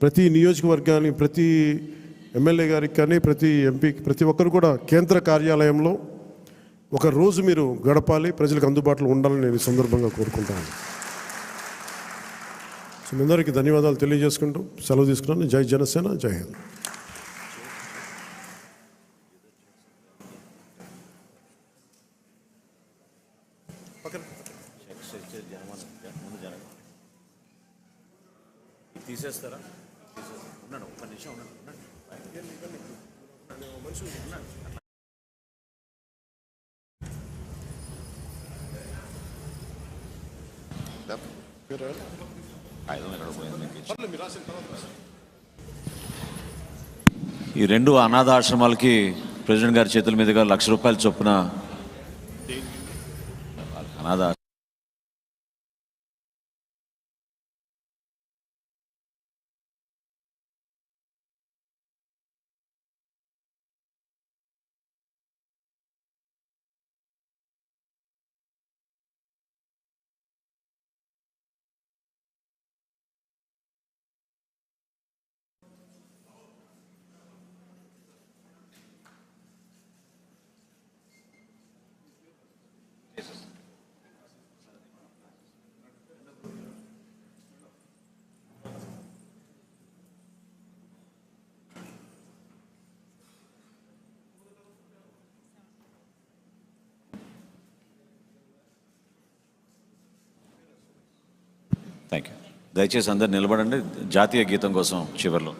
ప్రతి నియోజకవర్గానికి, ప్రతి ఎమ్మెల్యే గారికి కానీ, ప్రతి ఎంపీకి, ప్రతి ఒక్కరు కూడా కేంద్ర కార్యాలయంలో ఒక రోజు మీరు గడపాలి, ప్రజలకు అందుబాటులో ఉండాలని నేను ఈ సందర్భంగా కోరుకుంటాను. సో మీ అందరికీ ధన్యవాదాలు తెలియజేసుకుంటూ సెలవు తీసుకున్నాను. జై జనసేన, జై హింద్. తీసేస్తారా? ఉన్నాడు, ఒక్క నిమిషం ఉన్నాడు. ఈ 2 అనాథ ఆశ్రమాలకి ప్రెసిడెంట్ గారి చేతుల మీదుగా ₹1,00,000 చొప్పున అనాథ థ్యాంక్ యూ. దయచేసి అందరు నిలబడండి జాతీయ గీతం కోసం చివరిలో.